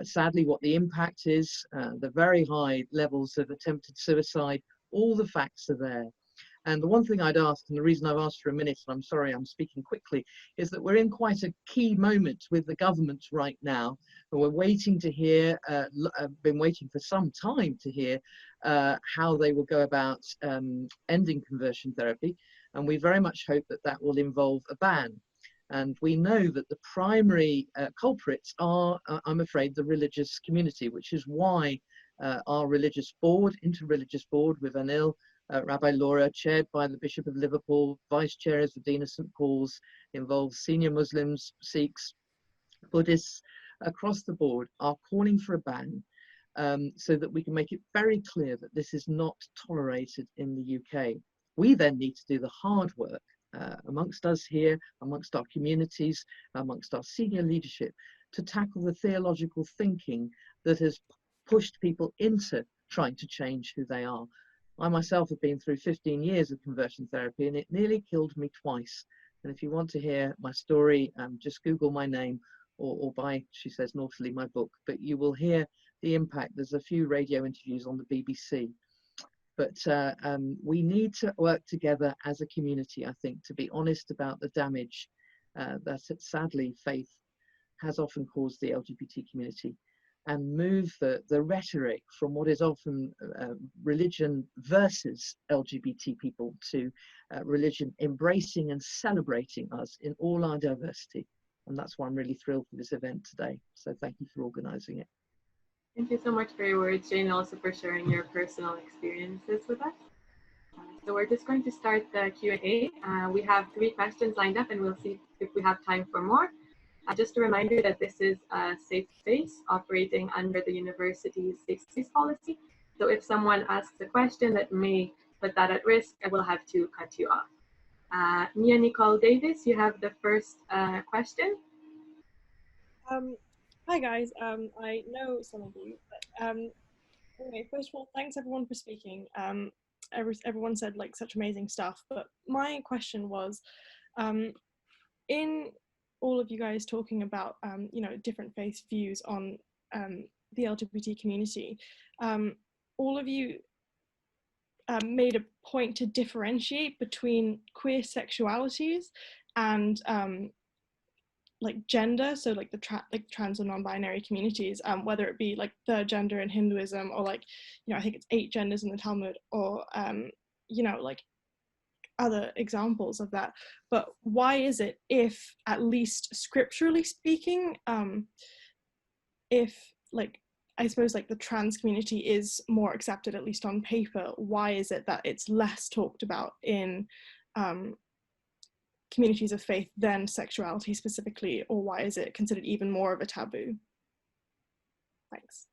sadly what the impact is, the very high levels of attempted suicide, all the facts are there. And the one thing I'd ask, and the reason I've asked for a minute, and I'm sorry I'm speaking quickly, is that we're in quite a key moment with the government right now. And we're waiting to hear, been waiting for some time to hear how they will go about ending conversion therapy. And we very much hope that that will involve a ban. And we know that the primary culprits are, I'm afraid, the religious community, which is why our religious board, interreligious board with Anil, Rabbi Laura, chaired by the Bishop of Liverpool, vice chair is the Dean of St. Paul's, involves senior Muslims, Sikhs, Buddhists, across the board, are calling for a ban so that we can make it very clear that this is not tolerated in the UK. We then need to do the hard work amongst us here, amongst our communities, amongst our senior leadership, to tackle the theological thinking that has pushed people into trying to change who they are. I myself have been through 15 years of conversion therapy and it nearly killed me twice. And if you want to hear my story, just Google my name or buy, she says naughtily, my book, but you will hear the impact. There's a few radio interviews on the BBC. But we need to work together as a community, I think, to be honest about the damage that sadly faith has often caused the LGBT community, and move the rhetoric from what is often religion versus LGBT people to religion embracing and celebrating us in all our diversity. And that's why I'm really thrilled for this event today. So thank you for organising it. Thank you so much for your words, Jane, and also for sharing your personal experiences with us. So we're just going to start the Q&A. We have 3 questions lined up and we'll see if we have time for more. Just a reminder that this is a safe space operating under the university's safe space policy. So if someone asks a question that may put that at risk, I will have to cut you off. Mia Nicole Davis, you have the first question. Hi guys, I know some of you, but anyway, first of all, thanks everyone for speaking. Everyone said like such amazing stuff, but my question was, in all of you guys talking about you know, different faith views on the LGBT community, all of you made a point to differentiate between queer sexualities and like gender, so like the trans or non-binary communities, whether it be like third gender in Hinduism, or like, you know, I think it's 8 genders in the Talmud, or you know, like other examples of that. But why is it, if at least scripturally speaking, if like, I suppose like the trans community is more accepted, at least on paper, why is it that it's less talked about in communities of faith than sexuality specifically, or why is it considered even more of a taboo? Thanks.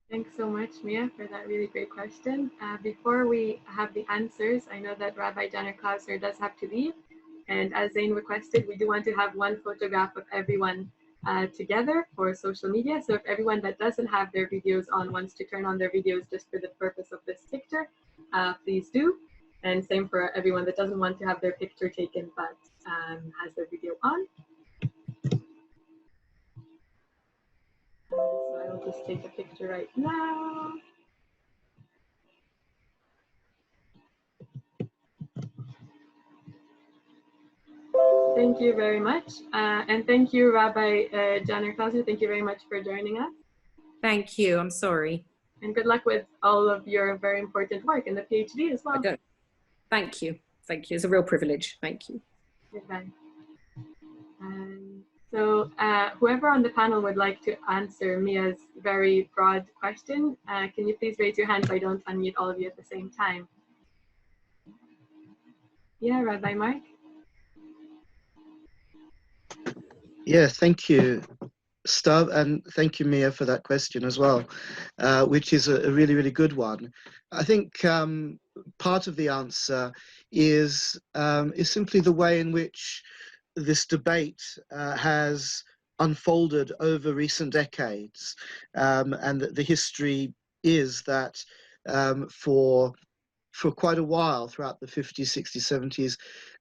Thanks so much, Mia, for that really great question. Before we have the answers, I know that Rabbi Jenner Klausner does have to leave, And as Zane requested, we do want to have one photograph of everyone together for social media. So if everyone that doesn't have their videos on wants to turn on their videos just for the purpose of this picture, please do. And same for everyone that doesn't want to have their picture taken but has their video on. So I will just take a picture right now. Thank you very much. And thank you, Rabbi Janer Klauser. Thank you very much for joining us. Thank you. I'm sorry. And good luck with all of your very important work in the PhD as well. Thank you. Thank you. It's a real privilege. Thank you. Okay. So whoever on the panel would like to answer Mia's very broad question, can you please raise your hand so I don't unmute all of you at the same time? Yeah, Rabbi Mark? Yeah, thank you, Stav, and thank you, Mia, for that question as well, which is a really, really good one. I think part of the answer is simply the way in which this debate has unfolded over recent decades, and the history is that for quite a while, throughout the 50s, 60s, 70s,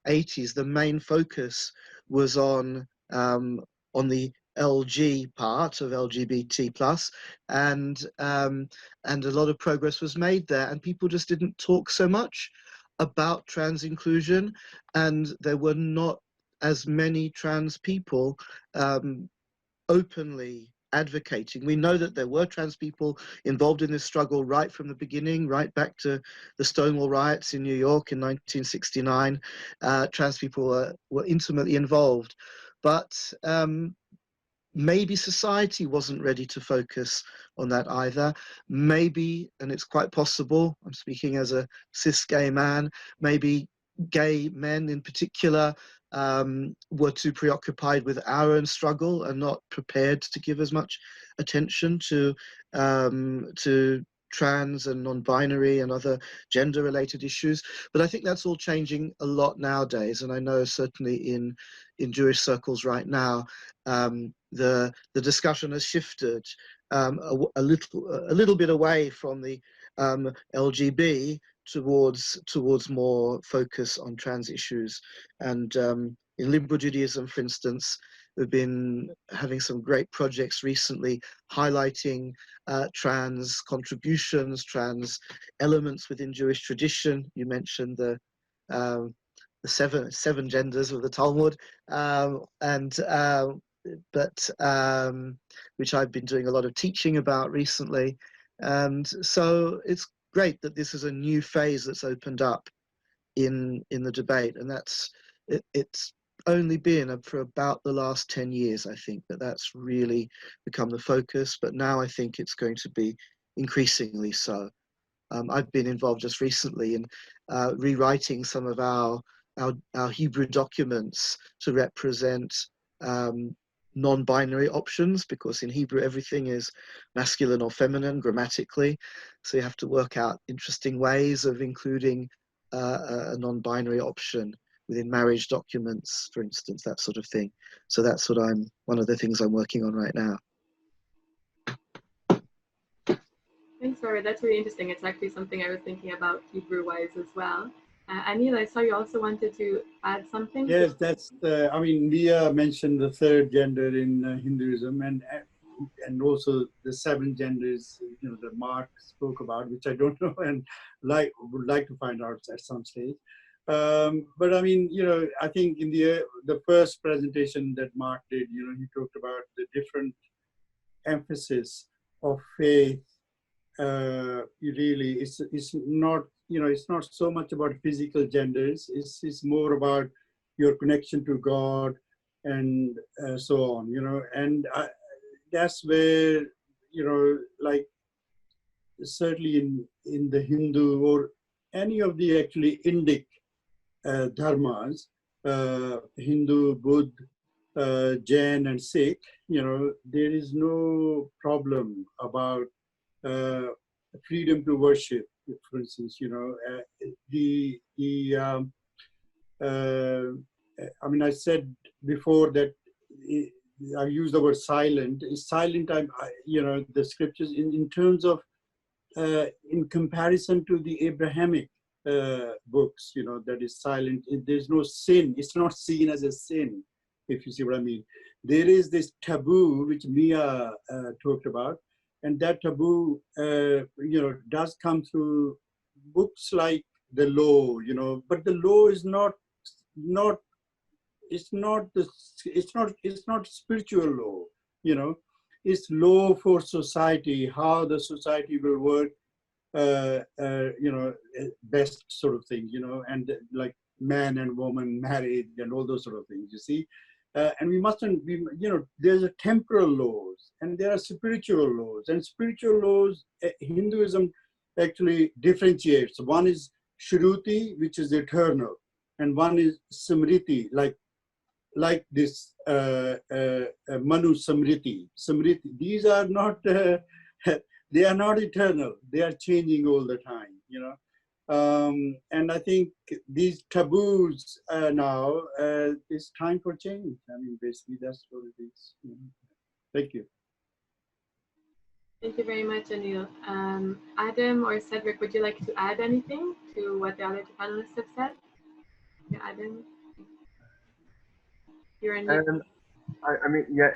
80s, the main focus was on the LG part of LGBT plus, and a lot of progress was made there, and people just didn't talk so much about trans inclusion, and there were not as many trans people openly advocating. We know that there were trans people involved in this struggle right from the beginning, right back to the Stonewall riots in New York in 1969. Trans people were intimately involved, but maybe society wasn't ready to focus on that either. Maybe, and it's quite possible, I'm speaking as a cis gay man, maybe gay men in particular were too preoccupied with our own struggle and not prepared to give as much attention to trans and non-binary and other gender-related issues. But I think that's all changing a lot nowadays, and I know certainly in Jewish circles right now, the discussion has shifted a little bit away from the LGB towards more focus on trans issues. And in liberal Judaism, for instance, we've been having some great projects recently highlighting trans contributions, trans elements within Jewish tradition. You mentioned the seven genders of the Talmud, which I've been doing a lot of teaching about recently. And so it's great that this is a new phase that's opened up in the debate, and it's only been for about the last 10 years, I think, that's really become the focus, but now I think it's going to be increasingly so. I've been involved just recently in rewriting some of our Hebrew documents to represent non-binary options, because in Hebrew everything is masculine or feminine grammatically, so you have to work out interesting ways of including a non-binary option within marriage documents, for instance, that sort of thing. So that's one of the things I'm working on right now. Thanks, Robert. That's really interesting. It's actually something I was thinking about Hebrew-wise as well. Anil, I saw you also wanted to add something. Yes, that's I mean, Mia mentioned the third gender in Hinduism, and also the seven genders, that Mark spoke about, which I don't know and would like to find out at some stage. But I mean, I think in the first presentation that Mark did, he talked about the different emphasis of faith. Really, it's not, it's not so much about physical genders. It's more about your connection to God and so on, and that's where, like certainly in the Hindu or any of the actually Indic dharmas, Hindu, Buddha, Jain and Sikh, there is no problem about freedom to worship, for instance, I mean, I said before that I use the word silent. Silent, you know, the scriptures in terms of, in comparison to the Abrahamic books, you know, that is silent. There's no sin. It's not seen as a sin, if you see what I mean. There is this taboo, which Mia talked about, and that taboo, you know, does come through books like the law, you know, but the law is not spiritual law, you know. It's law for society, how the society will work, you know, best sort of thing, you know, and like man and woman married and all those sort of things, you see. And we mustn't be, you know, there's a temporal laws and there are spiritual laws, and spiritual laws, Hinduism actually differentiates. One is Shruti, which is eternal, and one is Smriti, like this Manu Samriti. These are not, they are not eternal. They are changing all the time, you know. And I think these taboos now, it's time for change. I mean, basically that's what it is. Thank you. Thank you very much, Anil. Adam or Cedric, would you like to add anything to what the other two panelists have said? Yeah, Adam. You're in. I mean, yeah,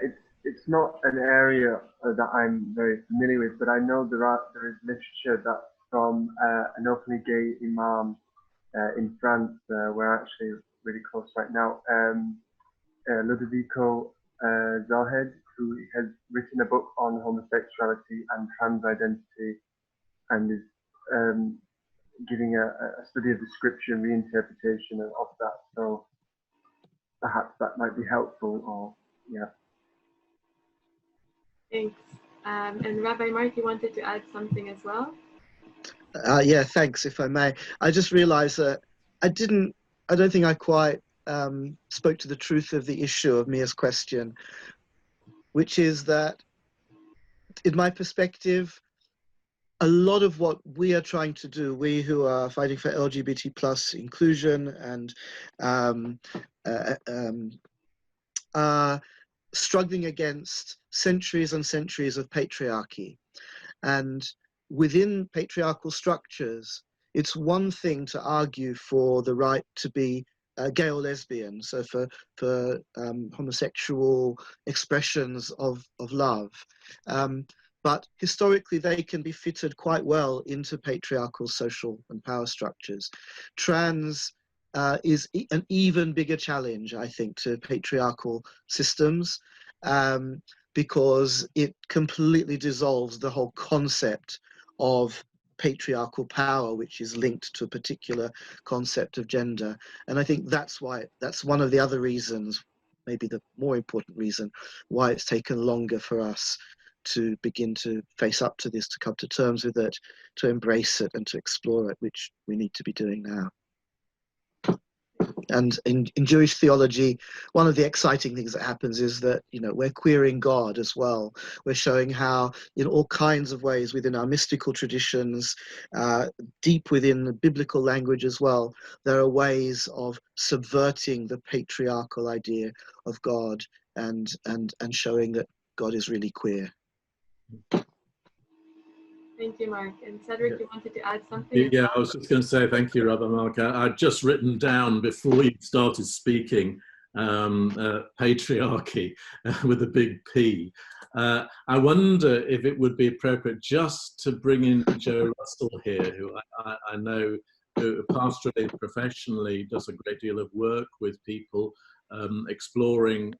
it's not an area that I'm very familiar with, but I know there is literature that from an openly gay imam in France. We're actually really close right now. Ludovico Zahed, who has written a book on homosexuality and trans identity, and is giving a study of the scripture and reinterpretation of that. So perhaps that might be helpful, or yeah. Thanks. And Rabbi Mark, you wanted to add something as well? Yeah, thanks, if I may. I just realized that I don't think I quite spoke to the truth of the issue of Mia's question, which is that, in my perspective, a lot of what we are trying to do, we who are fighting for LGBT plus inclusion and are struggling against centuries and centuries of patriarchy. And within patriarchal structures, it's one thing to argue for the right to be gay or lesbian, so for homosexual expressions of love. But historically, they can be fitted quite well into patriarchal social and power structures. Trans is an even bigger challenge, I think, to patriarchal systems, because it completely dissolves the whole concept of patriarchal power, which is linked to a particular concept of gender. And I think that's one of the other reasons, maybe the more important reason, why it's taken longer for us to begin to face up to this, to come to terms with it, to embrace it and to explore it, which we need to be doing now. And in Jewish theology, one of the exciting things that happens is that, you know, we're queering God as well. We're showing how, in all kinds of ways within our mystical traditions, deep within the biblical language as well, there are ways of subverting the patriarchal idea of God and showing that God is really queer. Thank you, Mark. And Cedric, you wanted to add something? Yeah, I was just going to say thank you, Rabbi Mark. I'd just written down before you started speaking patriarchy with a big P. I wonder if it would be appropriate just to bring in Joe Russell here, who I know who pastorally, professionally does a great deal of work with people exploring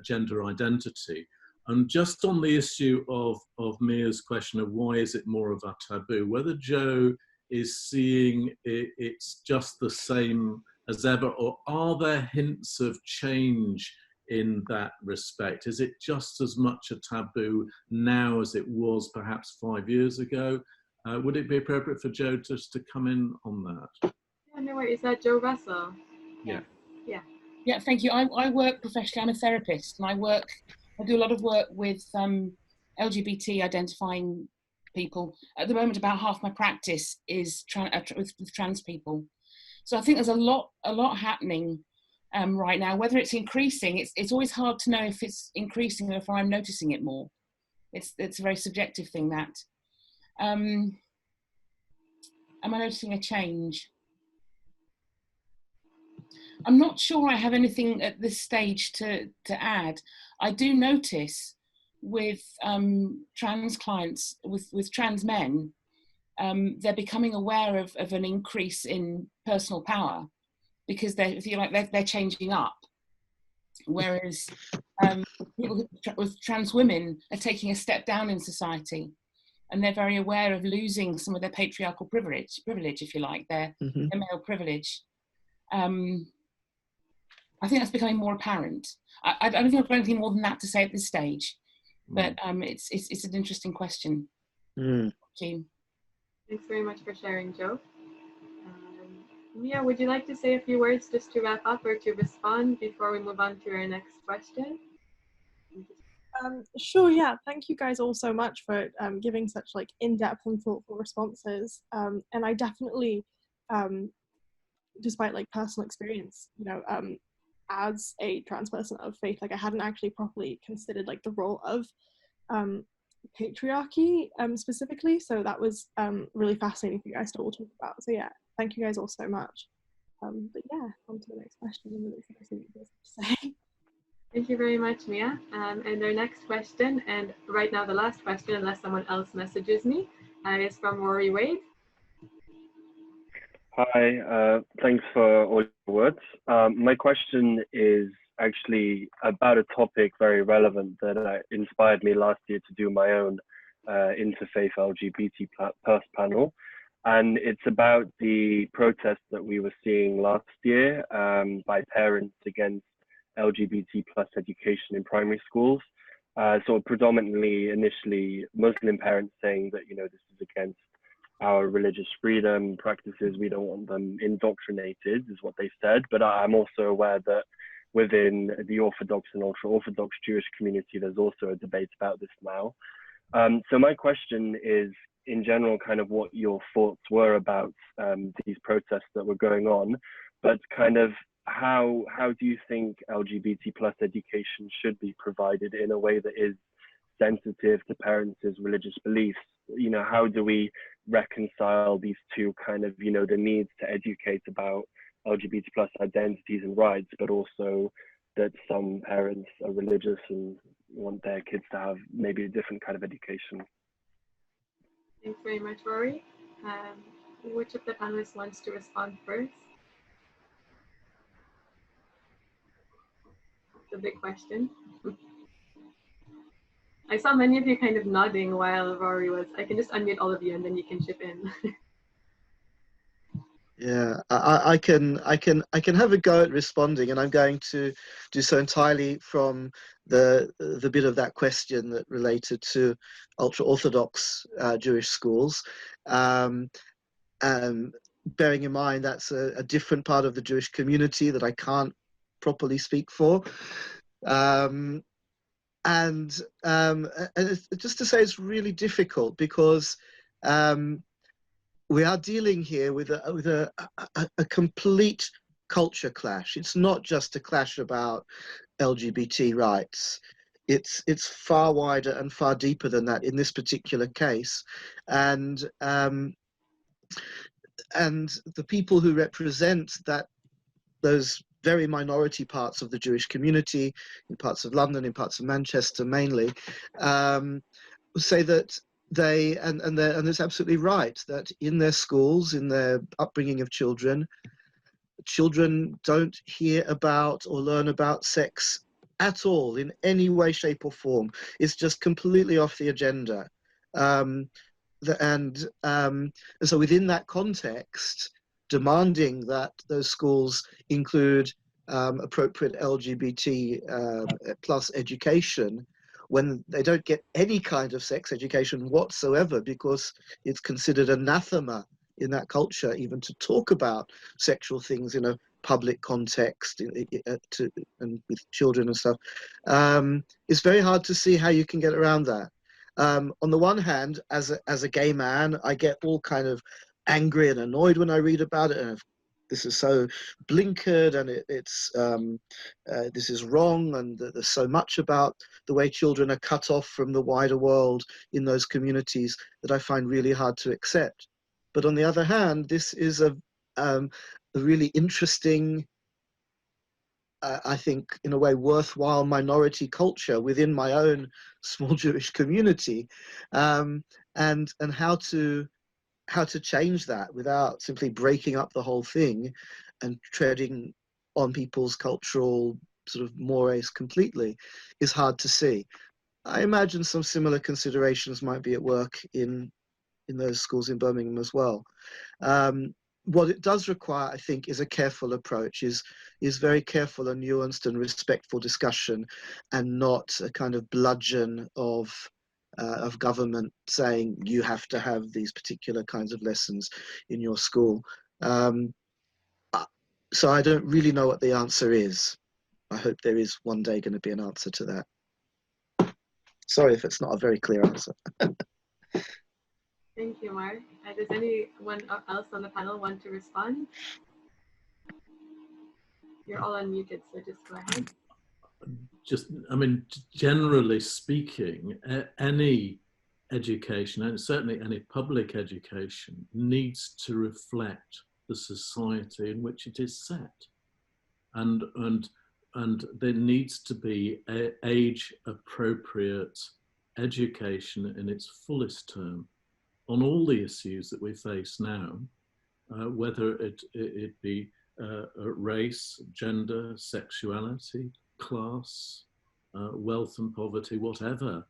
gender identity. And just on the issue of Mia's question of why is it more of a taboo, whether Joe is seeing it's just the same as ever, or are there hints of change in that respect? Is it just as much a taboo now as it was perhaps 5 years ago? Would it be appropriate for Joe just to come in on that? Yeah, no worries. Is that Joe Russell? Yeah. Yeah. Yeah, thank you. I work professionally. I'm a therapist, and I do a lot of work with LGBT identifying people. At the moment, about half my practice is with trans people. So I think there's a lot happening right now. Whether it's increasing, it's always hard to know if it's increasing or if I'm noticing it more. It's a very subjective thing, that. Am I noticing a change? I'm not sure I have anything at this stage to add. I do notice with trans clients, with trans men, they're becoming aware of an increase in personal power, because they feel like they're changing up. Whereas people with trans women are taking a step down in society, and they're very aware of losing some of their patriarchal privilege, if you like, their male privilege. I think that's becoming more apparent. I don't think I've got anything more than that to say at this stage, but it's an interesting question. Thank you. Thanks very much for sharing, Joe. Mia, would you like to say a few words just to wrap up or to respond before we move on to our next question? Sure, yeah. Thank you guys all so much for giving such like in-depth and thoughtful responses. And I definitely, despite like personal experience, you know, as a trans person of faith, like I hadn't actually properly considered like the role of patriarchy specifically. So that was really fascinating for you guys to all talk about. So yeah, thank you guys all so much. But yeah, on to the next question. I'm really excited to see what you guys have to say. Thank you very much, Mia. And our next question, and right now the last question, unless someone else messages me, is from Rory Wade. Hi, thanks for all your words. My question is actually about a topic very relevant that inspired me last year to do my own interfaith LGBT plus panel. And it's about the protest that we were seeing last year by parents against LGBT plus education in primary schools. So predominantly, initially, Muslim parents saying that, you know, this is against our religious freedom practices, we don't want them indoctrinated, is what they said. But I'm also aware that within the Orthodox and ultra-Orthodox Jewish community, there's also a debate about this now. So my question is, in general, kind of what your thoughts were about these protests that were going on, but kind of how do you think LGBT plus education should be provided in a way that is sensitive to parents' religious beliefs? You know, how do we reconcile these two kind of, you know, the needs to educate about LGBT plus identities and rights, but also that some parents are religious and want their kids to have maybe a different kind of education? Thanks very much, Rory. Which of the panelists wants to respond first? It's a big question. I saw many of you kind of nodding while Rory was. I can just unmute all of you and then you can chip in. Yeah, I can have a go at responding, and I'm going to do so entirely from the bit of that question that related to ultra-Orthodox Jewish schools. Bearing in mind that's a different part of the Jewish community that I can't properly speak for. And just to say, it's really difficult because we are dealing here with a complete culture clash. It's not just a clash about LGBT rights. It's far wider and far deeper than that in this particular case. And the people who represent those very minority parts of the Jewish community, in parts of London, in parts of Manchester mainly, say that and it's absolutely right that in their schools, in their upbringing of children don't hear about or learn about sex at all in any way, shape or form. It's just completely off the agenda. And so within that context, demanding that those schools include appropriate LGBT plus education when they don't get any kind of sex education whatsoever, because it's considered anathema in that culture even to talk about sexual things in a public context and with children and stuff. It's very hard to see how you can get around that. On the one hand, as a gay man, I get all kind of angry and annoyed when I read about it, and this is so blinkered, and this is wrong, and there's so much about the way children are cut off from the wider world in those communities that I find really hard to accept. But on the other hand, this is a really interesting, I think, in a way, worthwhile minority culture within my own small Jewish community, and how to change that without simply breaking up the whole thing and treading on people's cultural sort of mores completely is hard to see. I imagine some similar considerations might be at work in those schools in Birmingham as well. What it does require, I think, is a careful approach, is very careful and nuanced and respectful discussion, and not a kind of bludgeon of government saying you have to have these particular kinds of lessons in your school. So I don't really know what the answer is. I hope there is one day going to be an answer to that. Sorry if it's not a very clear answer. Thank you, Mark. Does anyone else on the panel want to respond? You're all unmuted, so just go ahead. I mean, generally speaking, any education, and certainly any public education, needs to reflect the society in which it is set. And there needs to be age-appropriate education in its fullest term on all the issues that we face now, whether it be race, gender, sexuality, class, wealth and poverty, whatever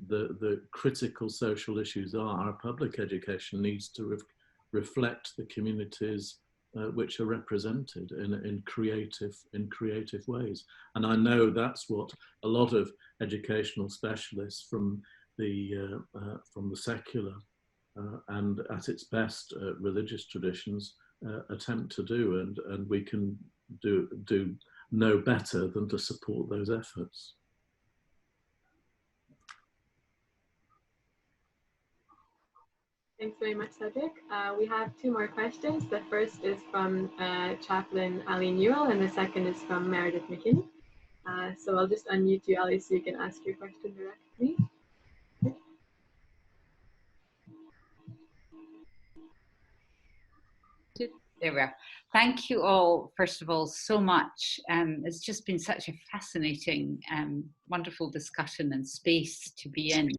the critical social issues are. Our public education needs to reflect the communities which are represented in creative ways. And I know that's what a lot of educational specialists from the secular and at its best religious traditions attempt to do, and we can do no better than to support those efforts. Thanks very much, Cedric. We have two more questions. The first is from Chaplain Ali Newell, and the second is from Meredith McKinney. So I'll just unmute you, Ali, so you can ask your question directly. There we are. Thank you all, first of all, so much. It's just been such a fascinating, wonderful discussion and space to be in.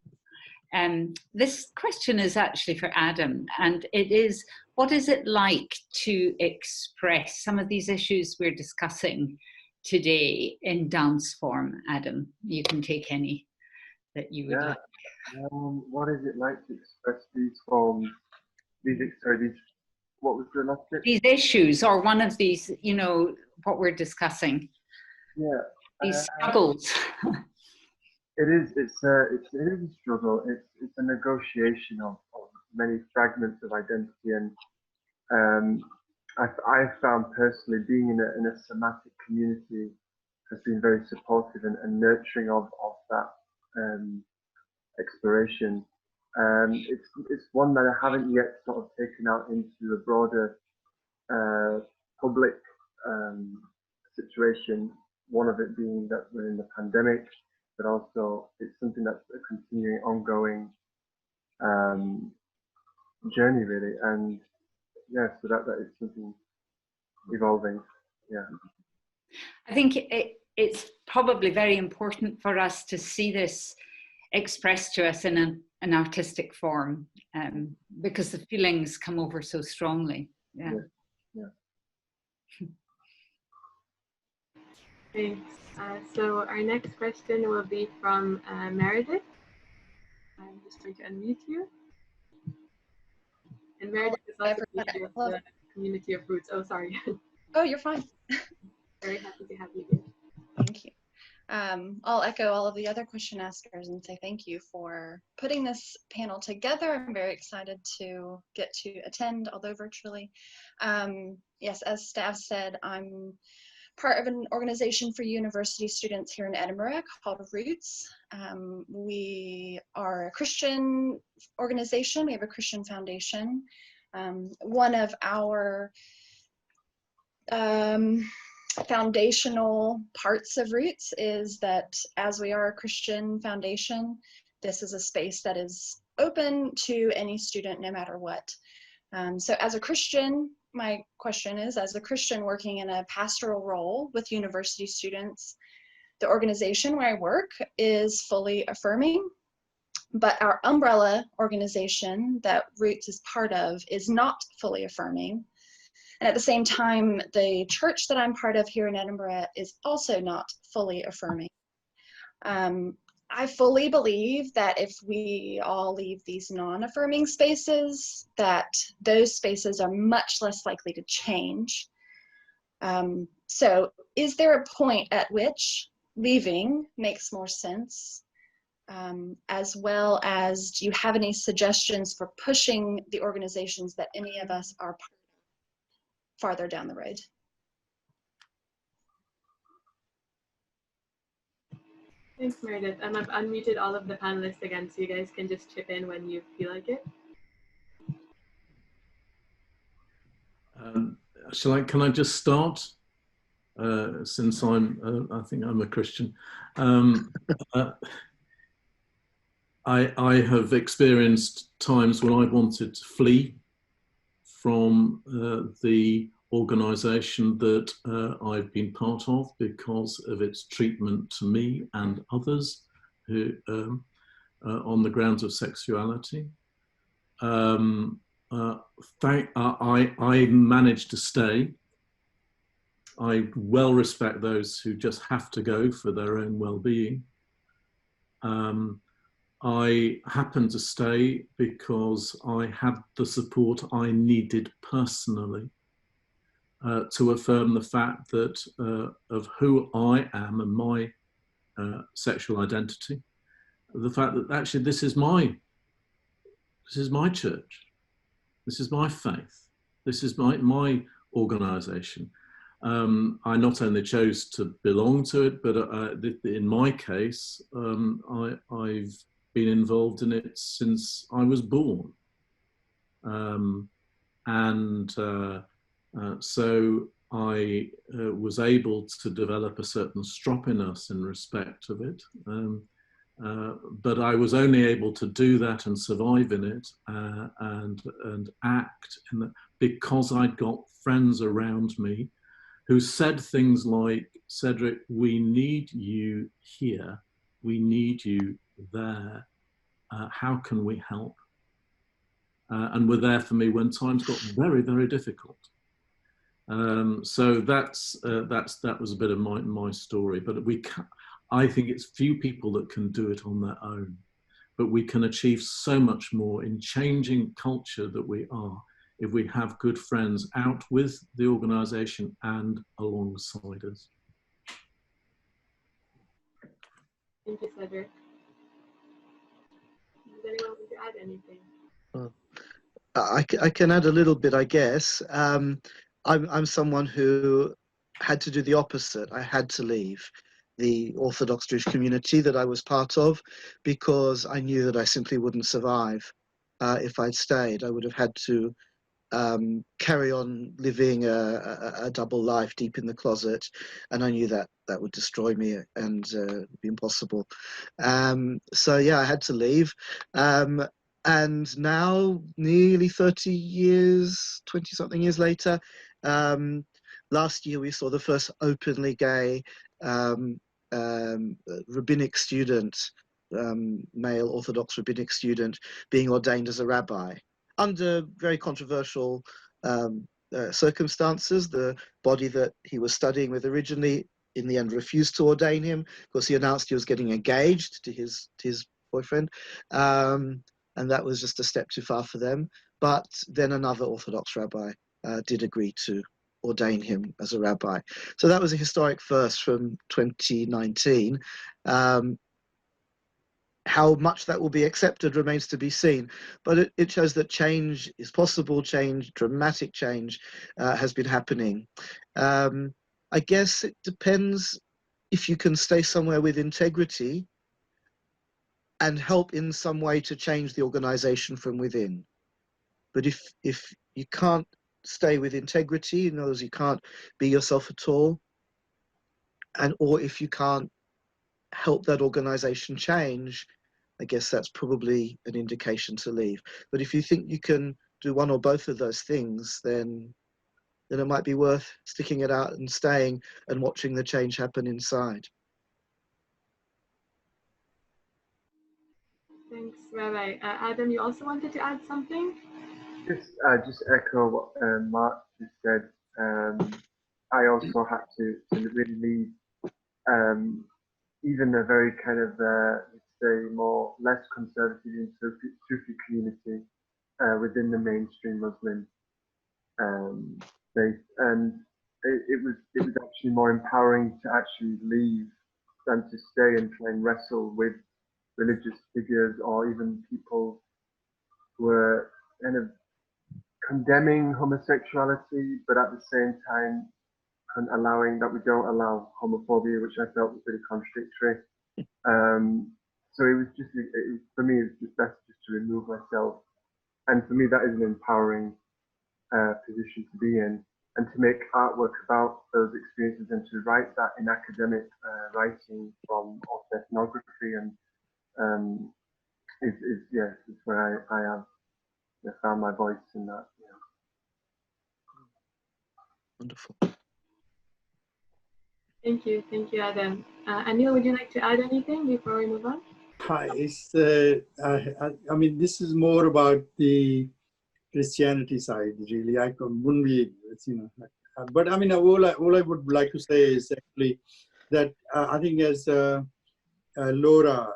This question is actually for Adam, and it is, what is it like to express some of these issues we're discussing today in dance form? Adam, you can take any that you would like. What is it like to express these forms? What was the last bit? These issues, or one of these, you know, what we're discussing. Yeah. These struggles. It is a struggle. It's a negotiation of many fragments of identity, and I found personally being in a somatic community has been very supportive and nurturing of that exploration. It's one that I haven't yet sort of taken out into a broader public situation. One of it being that we're in the pandemic, but also it's something that's a continuing, ongoing journey, really. And yeah, so that is something evolving. Yeah. I think it's probably very important for us to see this expressed to us in an artistic form, because the feelings come over so strongly. Yeah. Thanks. So our next question will be from Meredith. I'm just trying to unmute you. And Meredith is also the Community of Roots. Oh, sorry. Oh, you're fine. Very happy to have you here. Thank you. I'll echo all of the other question askers and say thank you for putting this panel together. I'm very excited to get to attend, although virtually. Yes, as Stav said, I'm part of an organization for university students here in Edinburgh called Roots. We are a Christian organization. We have a Christian foundation. One of our foundational parts of Roots is that as we are a Christian foundation, this is a space that is open to any student no matter what. So as a Christian, my question is, as a Christian working in a pastoral role with university students, the organization where I work is fully affirming, but our umbrella organization that Roots is part of is not fully affirming. And at the same time, the church that I'm part of here in Edinburgh is also not fully affirming. I fully believe that if we all leave these non-affirming spaces, that those spaces are much less likely to change. So is there a point at which leaving makes more sense? As well as, do you have any suggestions for pushing the organizations that any of us are part of farther down the road? Thanks, Meredith. I've unmuted all of the panelists again, so you guys can just chip in when you feel like it. Can I just start? Since I think I'm a Christian. I have experienced times when I wanted to flee from the organisation that I've been part of because of its treatment to me and others who, on the grounds of sexuality. I managed to stay. I well respect those who just have to go for their own well-being. I happened to stay because I had the support I needed personally to affirm the fact that of who I am and my sexual identity, the fact that actually this is my church, this is my faith, this is my organisation. I not only chose to belong to it, but in my case, I've been involved in it since I was born. So I was able to develop a certain stroppiness in respect of it. But I was only able to do that and survive in it and act in that because I'd got friends around me who said things like, Cedric, we need you here, we need you there, how can we help? And were there for me when times got very, very difficult. So that was a bit of my story, but I think it's few people that can do it on their own, but we can achieve so much more in changing culture that we are if we have good friends out with the organisation and alongside us. Thank you, Cedric. Does anyone want to add anything? I can add a little bit, I guess. I'm someone who had to do the opposite. I had to leave the Orthodox Jewish community that I was part of because I knew that I simply wouldn't survive if I'd stayed. I would have had to carry on living a double life deep in the closet, and I knew that that would destroy me and be impossible. So yeah, I had to leave. And now, nearly 30 years, 20-something years later, last year we saw the first openly gay rabbinic student, male Orthodox rabbinic student, being ordained as a rabbi under very controversial circumstances. The body that he was studying with originally, in the end, refused to ordain him because he announced he was getting engaged to his boyfriend. And that was just a step too far for them. But then another Orthodox rabbi did agree to ordain him as a rabbi. So that was a historic first from 2019. How much that will be accepted remains to be seen. But it shows that change is possible, dramatic change has been happening. I guess it depends if you can stay somewhere with integrity and help in some way to change the organization from within. But if you can't stay with integrity, in other words, you can't be yourself at all, or if you can't help that organization change, I guess that's probably an indication to leave. But if you think you can do one or both of those things, then it might be worth sticking it out and staying and watching the change happen inside. Thanks, Rabbi. Adam, you also wanted to add something? Just echo what Mark just said. I also had to really leave even a very kind of, let's say, less conservative and Sufi community within the mainstream Muslim faith, and it was actually more empowering to actually leave than to stay and try and wrestle with religious figures or even people who were kind of condemning homosexuality, but at the same time allowing that we don't allow homophobia, which I felt was pretty contradictory. So it was just, for me, it was just best just to remove myself. And for me, that is an empowering position to be in, and to make artwork about those experiences and to write that in academic writing from ethnography and is where I have found my voice in that. Wonderful. Thank you, Adam. Anil, would you like to add anything before we move on? Hi, I mean, this is more about the Christianity side, really. I wouldn't be, but I mean, all I would like to say is actually that I think as Laura,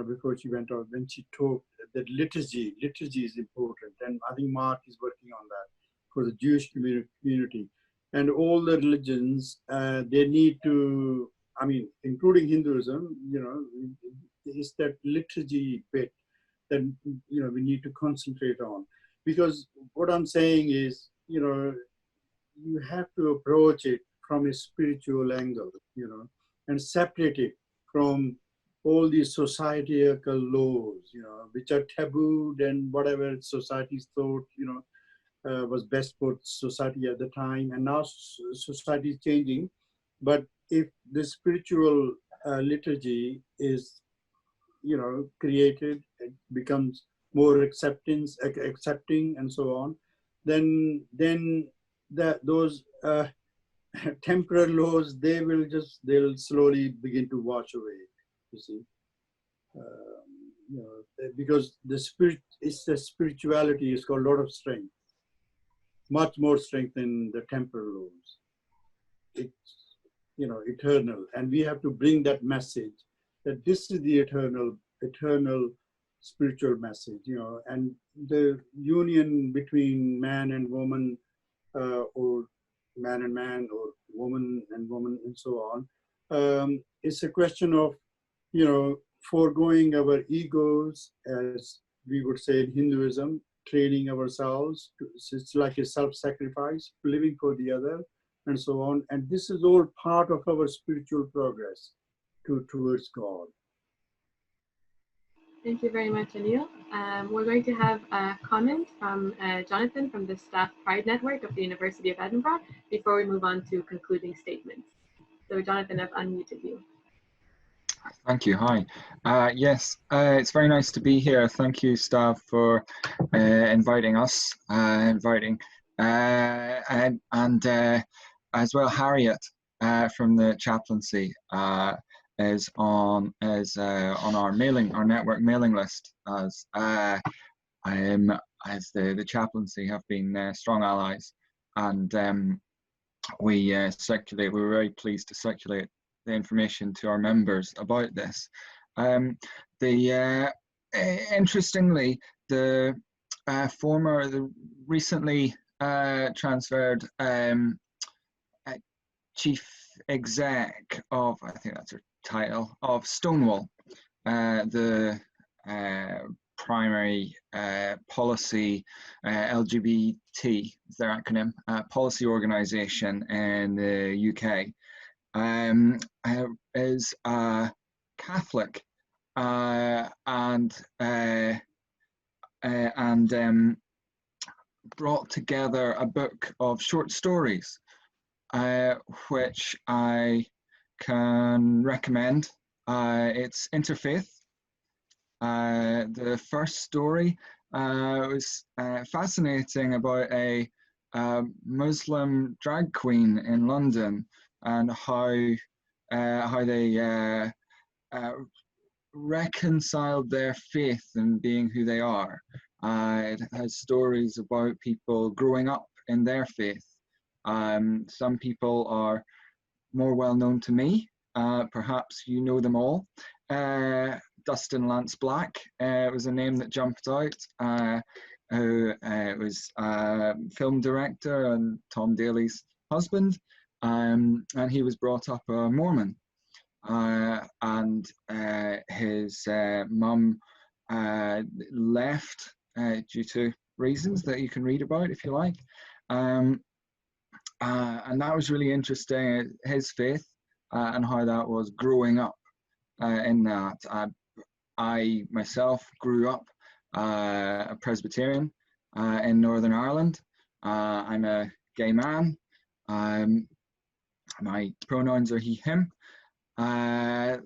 before she went out, when she talked that liturgy is important, and I think Mark is working on that for the Jewish community. And all the religions, they need to, I mean, including Hinduism, is that liturgy bit that, we need to concentrate on. Because what I'm saying is, you have to approach it from a spiritual angle, and separate it from all these societal laws, which are tabooed and whatever societies thought, was best for society at the time. And now society is changing. But if the spiritual liturgy is, created, it becomes more accepting and so on, then those temporal laws, they'll slowly begin to wash away, you see. Because the spirituality has got a lot of strength, much more strength than the temporal laws. It's, eternal. And we have to bring that message that this is the eternal spiritual message, and the union between man and woman, or man and man, or woman and woman, and so on. It's a question of, foregoing our egos, as we would say in Hinduism, training ourselves. It's like a self-sacrifice, living for the other, and so on. And this is all part of our spiritual progress towards God. Thank you very much, Anil. We're going to have a comment from Jonathan from the Staff Pride Network of the University of Edinburgh before we move on to concluding statements. So Jonathan, I've unmuted you. Thank you. Hi. Yes, it's very nice to be here. Thank you, Stav, for inviting us, and as well Harriet from the chaplaincy is on our network mailing list, as the chaplaincy have been strong allies, and we were very pleased to circulate the information to our members about this. Interestingly, the recently transferred chief exec of, I think that's her title, of Stonewall, the primary policy LGBT is their acronym, policy organization in the UK, is Catholic, and brought together a book of short stories, which I can recommend. It's interfaith. The first story was fascinating about a Muslim drag queen in London and how they reconciled their faith and being who they are. It has stories about people growing up in their faith. Some people are more well known to me. Perhaps you know them all. Dustin Lance Black was a name that jumped out, who was a film director and Tom Daly's husband, and he was brought up a Mormon. And his mum left due to reasons that you can read about if you like. And that was really interesting, his faith and how that was growing up in that. I myself grew up a Presbyterian in Northern Ireland. I'm a gay man. My pronouns are he, him. I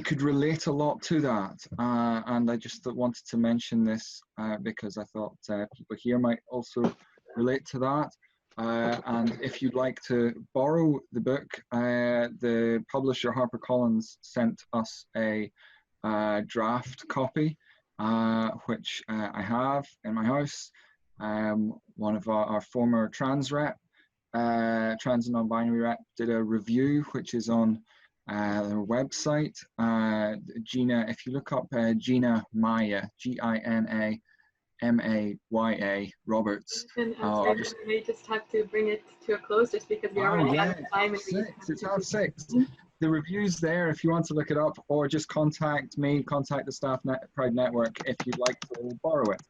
could relate a lot to that, and I just wanted to mention this because I thought people here might also relate to that. And if you'd like to borrow the book, the publisher HarperCollins sent us a draft copy, which I have in my house. One of our former trans and non-binary rep did a review, which is on their website. Gina, if you look up Gina Maya, G-I-N-A-M-A-Y-A Roberts. We may just have to bring it to a close just because we are running out of time. It's half six. The review's there if you want to look it up, or just contact me, contact the Staff Pride Network if you'd like to borrow it.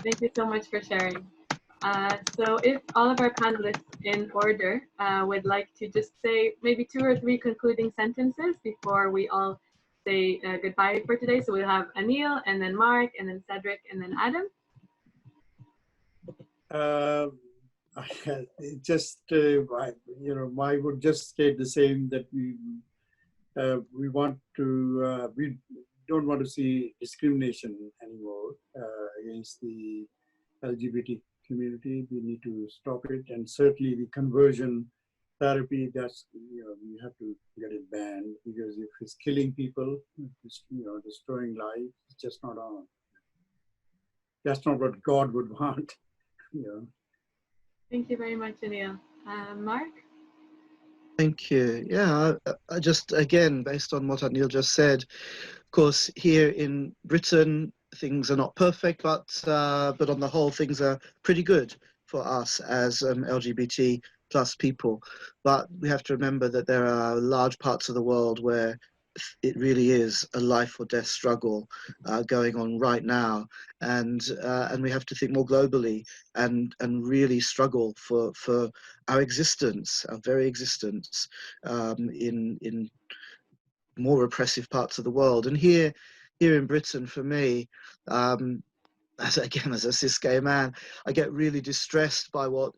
Thank you so much for sharing. So if all of our panelists in order would like to just say maybe 2 or 3 concluding sentences before we all say goodbye for today. So we'll have Anil, and then Mark, and then Cedric, and then Adam. I would just state the same, that we don't want to see discrimination anymore against the LGBT community. We need to stop it, and certainly the conversion therapy, that's, we have to get it banned, because if it's killing people, destroying lives, it's just not on. That's not what God would want. Thank you very much, Anil. Mark? Thank you. Yeah, I just, again, based on what Anil just said, of course, here in Britain, things are not perfect, but on the whole, things are pretty good for us as LGBT plus people. But we have to remember that there are large parts of the world where it really is a life or death struggle going on right now, and we have to think more globally and really struggle for our existence, our very existence, in more repressive parts of the world. And here in Britain, for me, as a cis gay man, I get really distressed by what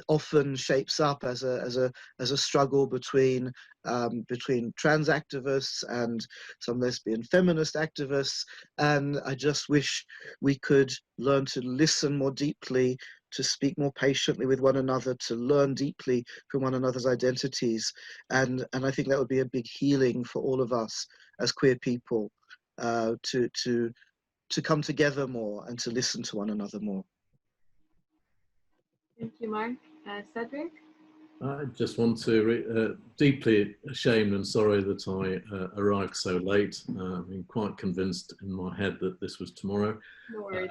often shapes up as a struggle between trans activists and some lesbian feminist activists, and I just wish we could learn to listen more deeply, to speak more patiently with one another, to learn deeply from one another's identities, and I think that would be a big healing for all of us as queer people, to come together more and to listen to one another more. Thank you, Mark. Cedric? I just want to, deeply ashamed and sorry that I arrived so late. I'm quite convinced in my head that this was tomorrow. No worries.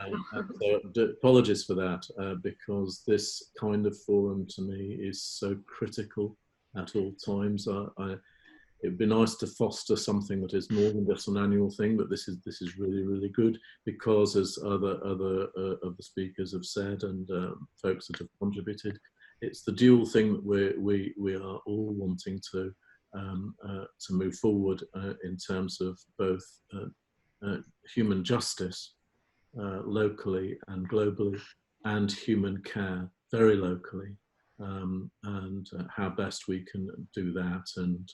So apologies for that, because this kind of forum to me is so critical at all times. It'd be nice to foster something that is more than just an annual thing, but this is really, really good, because as other of the speakers have said, and folks that have contributed, it's the dual thing that we are all wanting to move forward in terms of both human justice locally and globally, and human care very locally, and how best we can do that, and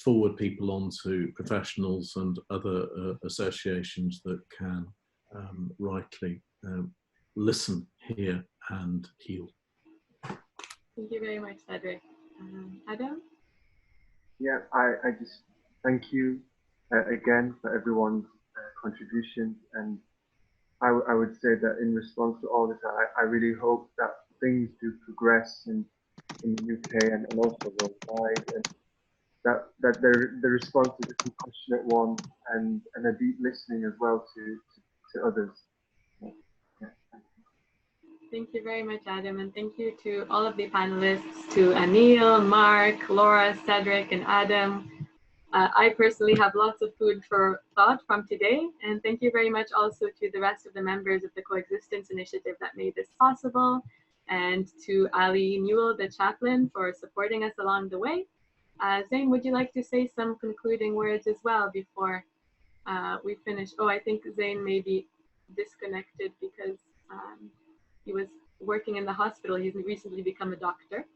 forward people onto professionals and other associations that can rightly listen, hear, and heal. Thank you very much, Cedric. Adam? Yeah, I just thank you again for everyone's contribution, and I would say that in response to all this, I really hope that things do progress in the UK and also worldwide, and that the response is a compassionate one and a deep listening as well to others. Yeah, Thank you very much, Adam, and thank you to all of the panelists, to Anil, Mark, Laura, Cedric, and Adam. I personally have lots of food for thought from today, and thank you very much also to the rest of the members of the Coexistence Initiative that made this possible, and to Ali Newell, the chaplain, for supporting us along the way. Zain, would you like to say some concluding words as well before we finish? Oh, I think Zain may be disconnected because he was working in the hospital. He's recently become a doctor.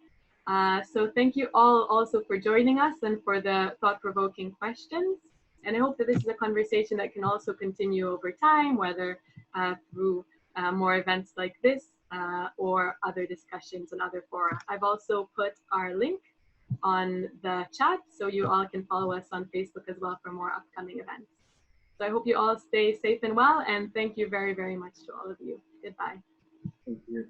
So thank you all also for joining us and for the thought-provoking questions. And I hope that this is a conversation that can also continue over time, whether through more events like this or other discussions and other fora. I've also put our link on the chat, so you all can follow us on Facebook as well for more upcoming events. So I hope you all stay safe and well, and thank you very, very much to all of you. Goodbye. thank you.